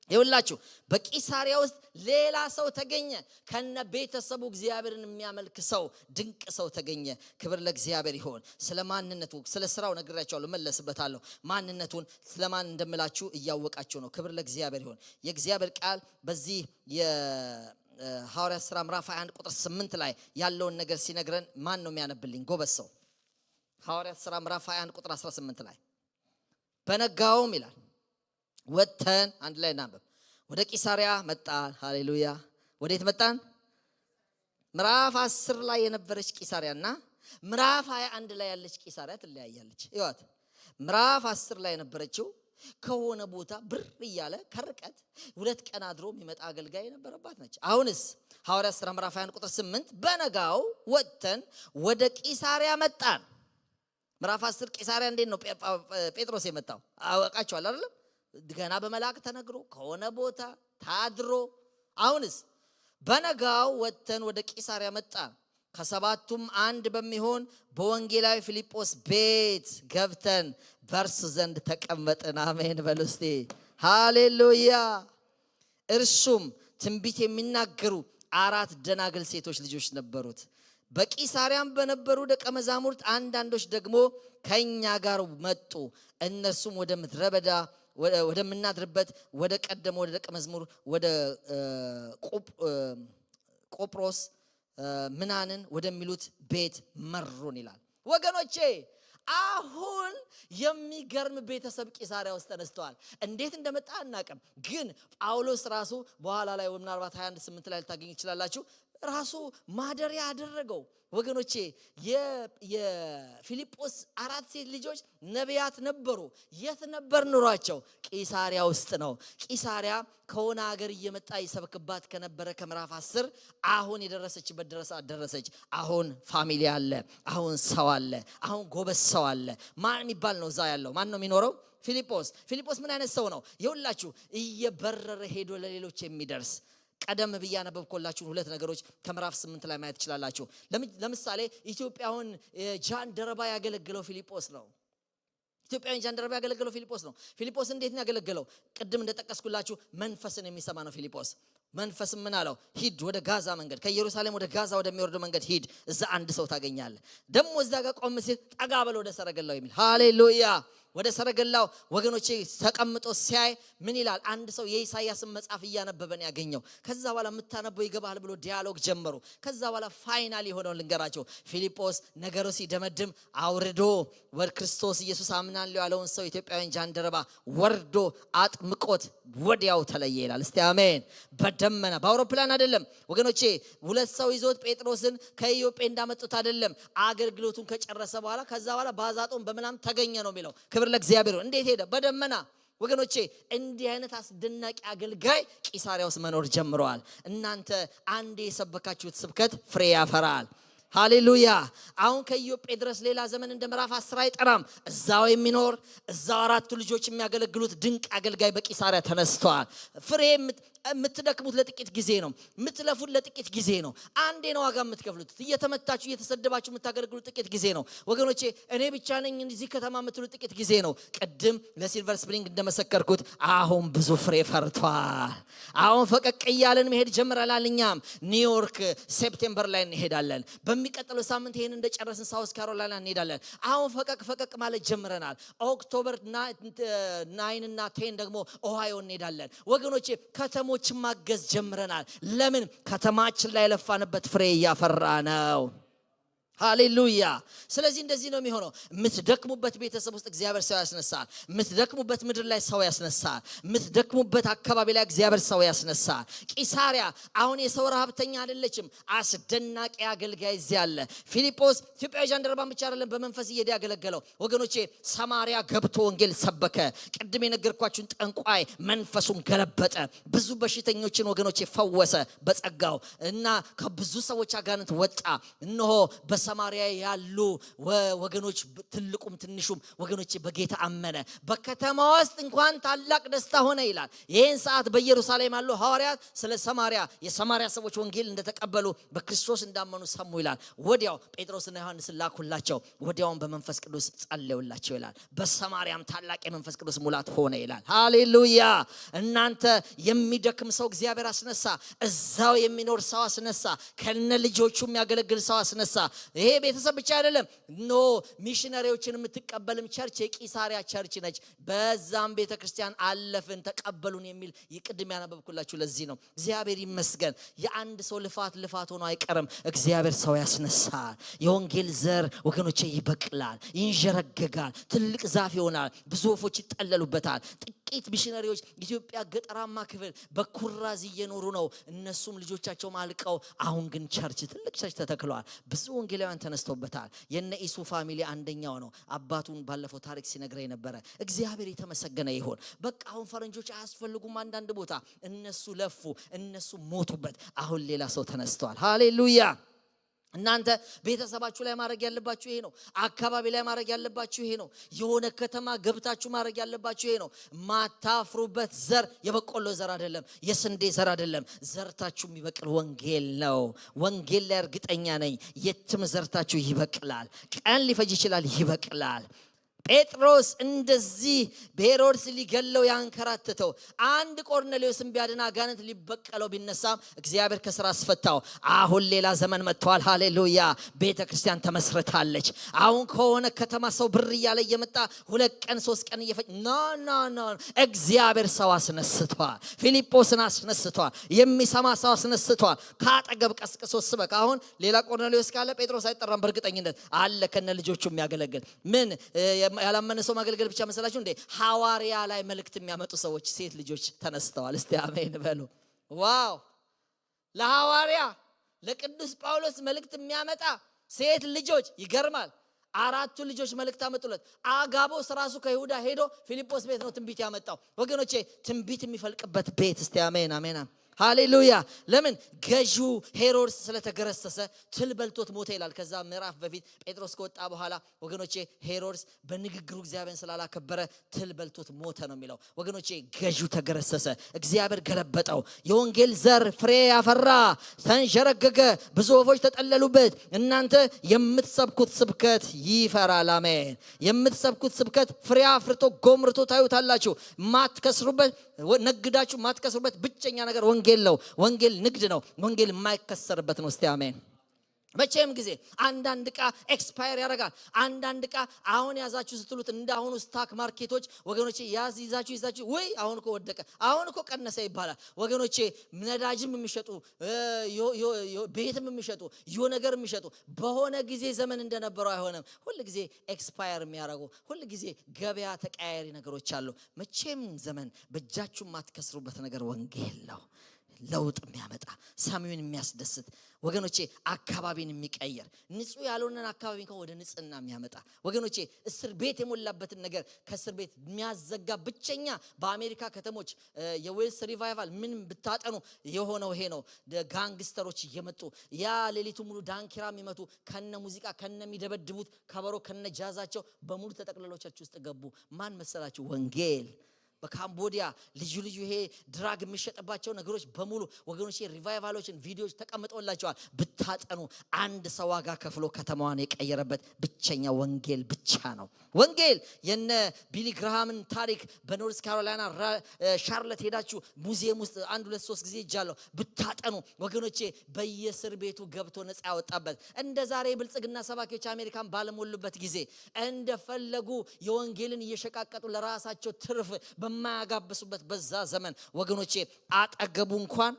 ይኸውላችሁ በቂሳሪያ ውስጥ ሌላ ሰው ተገኘ። ከነ ቤተሰቡ እግዚአብሔርን የሚያመልክ ሰው ድንቅ ሰው ተገኘ። ክብር ለእግዚአብሔር ይሁን። ስለ ማንነቱ ስለ ስራው ነግራችኋለሁ፣ መለስበታለሁ። ማንነቱን ስለማን እንደምላችሁ እያወቃችሁ ነው። ክብር ለእግዚአብሔር ይሁን። የእግዚአብሔር ቃል በዚህ የሐዋርያት ሥራ ምዕራፍ 21 ቁጥር 8 ላይ ያለውን ነገር ሲነግረን ማን ነው የሚያነብልኝ? ጎበዝ ሰው። ሐዋርያት ሥራ ምዕራፍ 21 ቁጥር 18 ላይ በነጋውም ይላል ወተን አንድ ላይ እናንብብ። ወደ ቂሳሪያ መጣን። ሃሌሉያ። ወዴት መጣን? ምዕራፍ 10 ላይ የነበረች ቂሳሪያና ምዕራፍ 21 ላይ ያለች ቂሳሪያ ትለያያለች። ይዋት ምዕራፍ 10 ላይ የነበረችው ከሆነ ቦታ ብር እያለ ከርቀት 2 ቀን አድሮ የሚመጣ አገልጋይ የነበረባት ነች። አሁንስ ሐዋርያት ሥራ ምዕራፍ 21 ቁጥር 8 በነጋው ወተን ወደ ቂሳሪያ መጣን። ምዕራፍ 10 ቂሳሪያ እንዴት ነው ጴጥሮስ የመጣው? አወቃችኋል አይደል? ገና በመላእክት ተነግሮ ከሆነ ቦታ ታድሮ። አሁንስ በነጋው ወተን ወደ ቂሳሪያ መጣን። ከሰባቱም አንድ በሚሆን በወንጌላዊ ፊልጶስ ቤት ገብተን በእርሱ ዘንድ ተቀመጥን። አሜን በሉ እስቲ ሃሌሉያ። እርሱም ትንቢት የሚናገሩ 4 ደናግል ሴቶች ልጆች ነበሩት። በቂሳሪያም በነበሩ ደቀ መዛሙርት አንዳንዶች ደግሞ ከኛ ጋር መጡ። እነርሱም ወደ ምድረ በዳ ወደምናድርበት ወደ ቀደመ ወደ ደቀ መዝሙር ወደ ቆጵሮስ ምናንን ወደሚሉት ቤት መሩን ይላል። ወገኖቼ አሁን የሚገርም ቤተሰብ ቂሳሪያ ውስጥ ተነስተዋል። እንዴት እንደመጣ አናውቅም። ግን ጳውሎስ ራሱ በኋላ ላይ ምናልባት 21:8 ላይ ልታገኙ ይችላላችሁ ራሱ ማደሪያ አደረገው። ወገኖቼ የፊልጶስ 4 ሴት ልጆች ነቢያት ነበሩ። የት ነበር ኑሯቸው? ቂሳሪያ ውስጥ ነው። ቂሳሪያ ከሆነ ሀገር እየመጣ ይሰብክባት ከነበረ ከምዕራፍ 10 አሁን የደረሰችበት ደረሰች። አሁን ፋሚሊ አለ፣ አሁን ሰው አለ፣ አሁን ጎበዝ ሰው አለ። ማን የሚባል ነው እዛ ያለው? ማን ነው የሚኖረው? ፊልጶስ ምን አይነት ሰው ነው? ይኸውላችሁ እየበረረ ሄዶ ለሌሎች የሚደርስ ቀደም ብያ ነበብኮላችሁ 2 ነገሮች ከምዕራፍ 8 ላይ ማየት ትችላላችሁ። ለምሳሌ ኢትዮጵያውን ጃንደረባ ያገለግለው ፊልጶስ ነው። ኢትዮጵያዊ ጃንደረባ ያገለገለው ፊልጶስ ነው። ፊልጶስ እንዴት ነው ያገለገለው? ቅድም እንደጠቀስኩላችሁ መንፈስን የሚሰማ ነው ፊልጶስ። መንፈስ ምን አለው? ሂድ ወደ ጋዛ መንገድ፣ ከኢየሩሳሌም ወደ ጋዛ ወደሚወርደው መንገድ ሂድ፣ እዛ አንድ ሰው ታገኛለህ። ደግሞ እዛ ጋር ቆም ሲል ጠጋ በል ወደ ሰረገላው የሚል ሃሌሉያ። ወደ ሰረገላው ወገኖቼ ተቀምጦ ሲያይ ምን ይላል? አንድ ሰው የኢሳይያስን መጽሐፍ እያነበበን ያገኘው። ከዛ በኋላ የምታነበው ይገባል ብሎ ዲያሎግ ጀመሩ። ከዛ በኋላ ፋይናል የሆነውን ልንገራቸው። ፊልጶስ ነገሩ ሲደመድም አውርዶ ወደ ክርስቶስ ኢየሱስ አምናለሁ ያለውን ሰው ኢትዮጵያዊን ጃንደረባ ወርዶ አጥምቆት ወዲያው ተለየ ይላል። እስቲ አሜን። በደመና በአውሮፕላን አይደለም ወገኖቼ። ሁለት ሰው ይዞት ጴጥሮስን ከኢዮጴ እንዳመጡት አይደለም። አገልግሎቱን ከጨረሰ በኋላ ከዛ በኋላ ባዛጦን በመናም ተገኘ ነው የሚለው። ክብር ለእግዚአብሔር። እንዴት ሄደ? በደመና ወገኖቼ። እንዲህ አይነት አስደናቂ አገልጋይ ቂሳሪያ ውስጥ መኖር ጀምረዋል። እናንተ አንዴ የሰበካችሁት ስብከት ፍሬ ያፈራል። ሃሌሉያ። አሁን ከኢዮጴ ድረስ ሌላ ዘመን እንደ ምዕራፍ 10 አይጠራም። እዛው የሚኖር እዛው 4 ልጆች የሚያገለግሉት ድንቅ አገልጋይ በቂሳሪያ ተነስተዋል። ፍሬ የምትደክሙት ለጥቂት ጊዜ ነው። የምትለፉት ለጥቂት ጊዜ ነው። አንዴ ነው ዋጋ የምትከፍሉት። እየተመታችሁ እየተሰደባችሁ የምታገለግሉት ጥቂት ጊዜ ነው ወገኖቼ። እኔ ብቻ ነኝ እዚህ ከተማ የምትሉት ጥቂት ጊዜ ነው። ቅድም ለሲልቨር ስፕሪንግ እንደመሰከርኩት አሁን ብዙ ፍሬ ፈርቷል። አሁን ፈቀቅ እያለን መሄድ ጀምረናል። እኛም ኒውዮርክ ሴፕቴምበር ላይ እንሄዳለን። በሚቀጥለው ሳምንት ይሄን እንደጨረስን ሳውዝ ካሮላይና እንሄዳለን። አሁን ፈቀቅ ማለት ጀምረናል። ኦክቶበር 9 እና 10 ደግሞ ኦሃዮ እንሄዳለን ወገኖቼ። ከተሞችን ማገዝ ጀምረናል። ለምን? ከተማችን ላይ ለፋንበት ፍሬ እያፈራ ነው። ሃሌሉያ። ስለዚህ እንደዚህ ነው የሚሆነው። የምትደክሙበት ቤተሰብ ውስጥ እግዚአብሔር ሰው ያስነሳል። የምትደክሙበት ምድር ላይ ሰው ያስነሳል። የምትደክሙበት አካባቢ ላይ እግዚአብሔር ሰው ያስነሳል። ቂሳሪያ አሁን የሰው ረሃብተኛ አይደለችም። አስደናቂ አገልጋይ እዚህ አለ። ፊልጶስ ኢትዮጵያዊ ጃንደረባን ብቻ አይደለም በመንፈስ እየሄደ ያገለገለው ወገኖቼ። ሰማሪያ ገብቶ ወንጌል ሰበከ። ቅድም የነገርኳችሁን ጠንቋይ መንፈሱን ገለበጠ። ብዙ በሽተኞችን ወገኖቼ ፈወሰ በጸጋው እና ከብዙ ሰዎች አጋንንት ወጣ። እነሆ በሰማሪያ ያሉ ወገኖች ትልቁም ትንሹም ወገኖች በጌታ አመነ። በከተማ ውስጥ እንኳን ታላቅ ደስታ ሆነ ይላል። ይህን ሰዓት በኢየሩሳሌም ያሉ ሐዋርያት ስለ ሰማሪያ የሰማሪያ ሰዎች ወንጌል እንደተቀበሉ በክርስቶስ እንዳመኑ ሰሙ ይላል። ወዲያው ጴጥሮስና ዮሐንስን ላኩላቸው። ወዲያውን በመንፈስ ቅዱስ ጸለዩላቸው ይላል። በሰማሪያም ታላቅ የመንፈስ ቅዱስ ሙላት ሆነ ይላል። ሃሌሉያ። እናንተ የሚደክም ሰው እግዚአብሔር አስነሳ። እዛው የሚኖር ሰው አስነሳ። ከነ ልጆቹ የሚያገለግል ሰው አስነሳ። ይሄ ቤተሰብ ብቻ አይደለም። ኖ ሚሽነሪዎችን የምትቀበልም ቸርች የቂሳሪያ ቸርች ነች። በዛም ቤተክርስቲያን አለፍን ተቀበሉን የሚል ይቅድም ያነበብኩላችሁ ለዚህ ነው። እግዚአብሔር ይመስገን። የአንድ ሰው ልፋት ሆኖ አይቀርም። እግዚአብሔር ሰው ያስነሳል። የወንጌል ዘር ወገኖቼ ይበቅላል፣ ይንዠረገጋል፣ ትልቅ ዛፍ ይሆናል፣ ብዙ ወፎች ይጠለሉበታል። ጥቂት ሚሽነሪዎች ኢትዮጵያ ገጠራማ ክፍል በኩራዝ እየኖሩ ነው። እነሱም ልጆቻቸው ማልቀው አሁን ግን ቸርች ትልቅ ቸርች ተተክሏል። ብዙ ወንጌላውያን ተነስተውበታል። የነ ኢሱ ፋሚሊ አንደኛው ነው። አባቱን ባለፈው ታሪክ ሲነግረኝ ነበረ። እግዚአብሔር የተመሰገነ ይሁን። በቃ አሁን ፈረንጆች አያስፈልጉም። አንዳንድ ቦታ እነሱ ለፉ፣ እነሱ ሞቱበት። አሁን ሌላ ሰው ተነስተዋል። ሃሌሉያ። እናንተ ቤተሰባችሁ ላይ ማድረግ ያለባችሁ ይሄ ነው። አካባቢ ላይ ማድረግ ያለባችሁ ይሄ ነው። የሆነ ከተማ ገብታችሁ ማድረግ ያለባችሁ ይሄ ነው። ማታፍሩበት ዘር የበቆሎ ዘር አይደለም፣ የስንዴ ዘር አይደለም። ዘርታችሁ የሚበቅል ወንጌል ነው። ወንጌል ላይ እርግጠኛ ነኝ የትም ዘርታችሁ ይበቅላል። ቀን ሊፈጅ ይችላል፣ ይበቅላል። ጴጥሮስ እንደዚህ በሄሮድስ ሊገለው ያንከራተተው አንድ ቆርኔሌዎስን ቢያድና አጋንንት ሊበቀለው ቢነሳም እግዚአብሔር ከስራ አስፈታው። አሁን ሌላ ዘመን መጥቷል። ሃሌሉያ። ቤተክርስቲያን ተመስርታለች። አሁን ከሆነ ከተማ ሰው ብር እያለ እየመጣ 2 ቀን 3 ቀን እየፈጅ ኖ እግዚአብሔር ሰው አስነስቷል። ፊልጶስን አስነስቷል። የሚሰማ ሰው አስነስቷል። ካጠገብ ቀስቅሶ ስበክ። አሁን ሌላ ቆርኔሌዎስ ካለ ጴጥሮስ አይጠራም። በእርግጠኝነት አለ ከነ ልጆቹ የሚያገለግል ምን ያላመነ ሰው ማገልገል ብቻ መሰላችሁ እንዴ? ሐዋርያ ላይ መልእክት የሚያመጡ ሰዎች ሴት ልጆች ተነስተዋል። እስቲ አሜን በሉ። ዋው! ለሐዋርያ ለቅዱስ ጳውሎስ መልእክት የሚያመጣ ሴት ልጆች ይገርማል። 4 ልጆች መልእክት አመጡለት። አጋቦስ ራሱ ከይሁዳ ሄዶ ፊልጶስ ቤት ነው ትንቢት ያመጣው። ወገኖቼ ትንቢት የሚፈልቅበት ቤት። እስቲ አሜን አሜን። ሃሌሉያ። ለምን ገዢው ሄሮድስ ስለተገረሰሰ ትል በልቶት ሞተ ይላል። ከዛ ምዕራፍ በፊት ጴጥሮስ ከወጣ በኋላ ወገኖቼ ሄሮድስ በንግግሩ እግዚአብሔርን ስላላከበረ ትል በልቶት ሞተ ነው የሚለው። ወገኖቼ ገዢው ተገረሰሰ፣ እግዚአብሔር ገለበጠው። የወንጌል ዘር ፍሬ ያፈራ፣ ተንሸረገገ፣ ብዙ ወፎች ተጠለሉበት። እናንተ የምትሰብኩት ስብከት ይፈራል። አሜን። የምትሰብኩት ስብከት ፍሬ አፍርቶ ጎምርቶ ታዩታላችሁ። ማትከስሩበት ነግዳችሁ ማትከስሩበት ብቸኛ ነገር ወንጌል ነው። ወንጌል ንግድ ነው። ወንጌል የማይከሰርበት ነው። እስቲ አሜን። መቼም ጊዜ አንዳንድ ዕቃ ኤክስፓየር ያደርጋል። አንዳንድ ዕቃ አሁን ያዛችሁ ስትሉት እንዳሁኑ ስታክ ማርኬቶች ወገኖቼ ይዛችሁ ወይ አሁን እኮ ወደቀ፣ አሁን እኮ ቀነሰ ይባላል። ወገኖቼ ነዳጅም የሚሸጡ ቤትም የሚሸጡ ነገር የሚሸጡ በሆነ ጊዜ ዘመን እንደነበረው አይሆንም። ሁሉ ጊዜ ኤክስፓየር የሚያደርጉ ሁሉ ጊዜ ገበያ ተቀያያሪ ነገሮች አሉ። መቼም ዘመን በእጃችሁ ማትከስሩበት ነገር ወንጌል ነው። ለውጥ የሚያመጣ ሰማዩን የሚያስደስት ወገኖቼ አካባቢን የሚቀየር ንጹህ ያልሆነን አካባቢ እንኳን ወደ ንጽህና የሚያመጣ ወገኖቼ እስር ቤት የሞላበትን ነገር ከእስር ቤት የሚያዘጋ ብቸኛ በአሜሪካ ከተሞች የዌልስ ሪቫይቫል ምን ብታጠኑ የሆነው ይሄ ነው። ጋንግስተሮች እየመጡ ያ ሌሊቱ ሙሉ ዳንኪራ የሚመቱ ከነ ሙዚቃ ከነ የሚደበድቡት ከበሮ ከነ ጃዛቸው በሙሉ ተጠቅልሎቻችሁ ውስጥ ገቡ። ማን መሰላችሁ? ወንጌል። በካምቦዲያ ልዩ ይሄ ድራግ የሚሸጥባቸው ነገሮች በሙሉ ወገኖቼ ሪቫይቫሎችን ቪዲዮዎች ተቀምጠውላቸዋል። ብታጠኑ አንድ ሰው ዋጋ ከፍሎ ከተማዋን የቀየረበት ብቸኛ ወንጌል ብቻ ነው። ወንጌል የነ ቢሊ ግርሃምን ታሪክ በኖርዝ ካሮላይና ሻርለት ሄዳችሁ ሙዚየም ውስጥ 1 2 3 ጊዜ ይጃለሁ። ብታጠኑ ወገኖቼ በየእስር ቤቱ ገብቶ ነፃ ያወጣበት። እንደ ዛሬ ብልጽግና ሰባኪዎች አሜሪካን ባለሞሉበት ጊዜ እንደፈለጉ የወንጌልን እየሸቃቀጡ ለራሳቸው ትርፍ በማያጋብሱበት በዛ ዘመን ወገኖቼ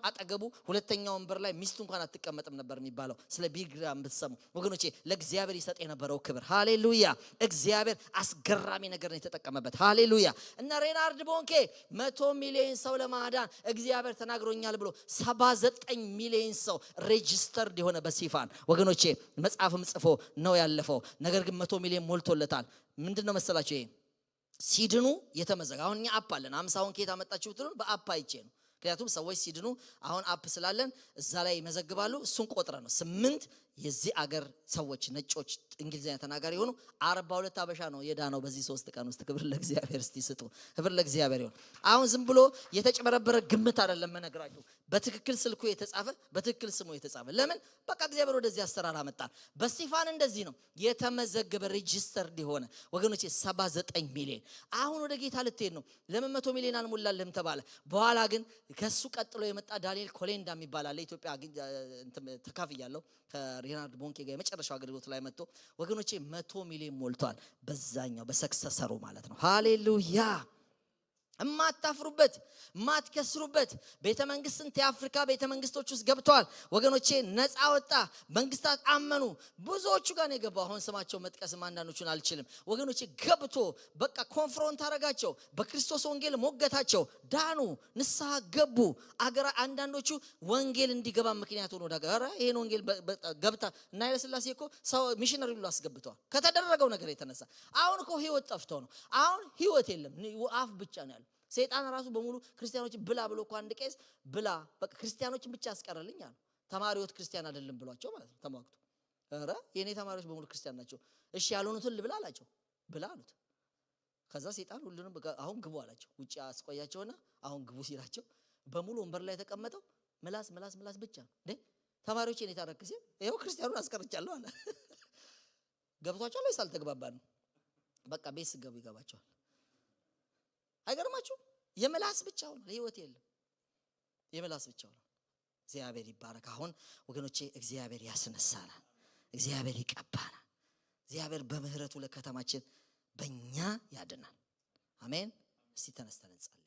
አጠገቡ ሁለተኛው ወንበር ላይ ሚስቱ እንኳን አትቀመጥም ነበር የሚባለው። ስለ ቢልግራም ብትሰሙ ወገኖቼ ለእግዚአብሔር ይሰጥ የነበረው ክብር ሃሌሉያ። እግዚአብሔር አስገራሚ ነገር ነው የተጠቀመበት። ሃሌሉያ። እና ሬናርድ ቦንኬ 100 ሚሊዮን ሰው ለማዳን እግዚአብሔር ተናግሮኛል ብሎ 79 ሚሊዮን ሰው ሬጂስተርድ የሆነ በሲፋን ወገኖቼ መጽሐፍም ጽፎ ነው ያለፈው። ነገር ግን 100 ሚሊዮን ሞልቶለታል። ምንድነው መሰላችሁ? ይሄ ሲድኑ የተመዘገ አሁን እኛ አፕ አለን። 50ውን ከየት አመጣችሁ ብትሉን በአፕ አይቼ ነው። ምክንያቱም ሰዎች ሲድኑ አሁን አፕ ስላለን እዛ ላይ ይመዘግባሉ። እሱን ቆጥረ ነው 8 የዚህ አገር ሰዎች ነጮች እንግሊዝኛ ተናጋሪ ሆኑ 42 አበሻ ነው የዳነው በዚህ 3 ቀን ውስጥ። ክብር ለእግዚአብሔር። እስቲ ስጡ። ክብር ለእግዚአብሔር ይሁን። አሁን ዝም ብሎ የተጨበረበረ ግምት አይደለም መነግራችሁ። በትክክል ስልኩ የተጻፈ በትክክል ስሙ የተጻፈ። ለምን በቃ እግዚአብሔር ወደዚህ አሰራር አመጣ። በስቲፋን እንደዚህ ነው የተመዘገበ ሬጂስተርድ የሆነ ወገኖቼ 79 ሚሊዮን። አሁን ወደ ጌታ ልትሄድ ነው። ለምን 100 ሚሊዮን አልሞላልህም ተባለ። በኋላ ግን ከሱ ቀጥሎ የመጣ ዳንኤል ኮሌንዳ የሚባል አለ። ኢትዮጵያ ተካፍያለሁ ከሬናርድ ቦንኬ ጋር የመጨረሻው አገልግሎት ላይ መጥቶ ወገኖቼ 100 ሚሊዮን ሞልቷል። በዛኛው በሰክሰሰሩ ማለት ነው። ሃሌሉያ። እማታፍሩበት ማትከስሩበት ቤተ መንግስት ስንት የአፍሪካ ቤተ መንግስቶች ውስጥ ገብተዋል ወገኖቼ። ነፃ ወጣ። መንግስታት አመኑ። ብዙዎቹ ጋር ነው የገባው። አሁን ስማቸው መጥቀስም አንዳንዶቹን አልችልም ወገኖቼ። ገብቶ በቃ ኮንፍሮንት አረጋቸው። በክርስቶስ ወንጌል ሞገታቸው። ዳኑ፣ ንስሐ ገቡ። አገራ አንዳንዶቹ ወንጌል እንዲገባ ምክንያት ሆኖ ዳገራ ይሄን ወንጌል ገብታ እና ኃይለ ሥላሴ እኮ ሰው ሚሽነሪ ሁሉ አስገብተዋል ከተደረገው ነገር የተነሳ። አሁን እኮ ህይወት ጠፍቶ ነው። አሁን ህይወት የለም፣ አፍ ብቻ ነው ያለው። ሰይጣን ራሱ በሙሉ ክርስቲያኖችን ብላ ብሎ እኮ አንድ ቄስ ብላ በቃ ክርስቲያኖችን ብቻ ያስቀርልኝ አሉ። ተማሪዎች ክርስቲያን አይደለም ብሏቸው ማለት ነው ተማክቶ። ኧረ የኔ ተማሪዎች በሙሉ ክርስቲያን ናቸው። እሺ ያልሆኑትን ልብላ አላቸው። ብላ አሉት። ከዛ ሰይጣን ሁሉንም አሁን ግቡ አላቸው። ውጪ አስቆያቸውና አሁን ግቡ ሲላቸው በሙሉ ወንበር ላይ ተቀመጠው ምላስ ብቻ ነው። እንዴ ተማሪዎች የኔ ታረክሲ ይሄው ክርስቲያኑን አስቀርቻለሁ አለ። ገብቷቸዋል ወይስ አልተግባባንም? በቃ ቤት ስገቡ ይገባቸዋል። አይገርማችሁ? የምላስ ብቻ ሆነ ህይወት የለም። የምላስ ብቻ ሆነ። እግዚአብሔር ይባረክ። አሁን ወገኖቼ እግዚአብሔር ያስነሳናል። እግዚአብሔር ይቀባናል። እግዚአብሔር በምህረቱ ለከተማችን በእኛ ያድናል። አሜን። እስቲ ተነስተን እንጸልይ።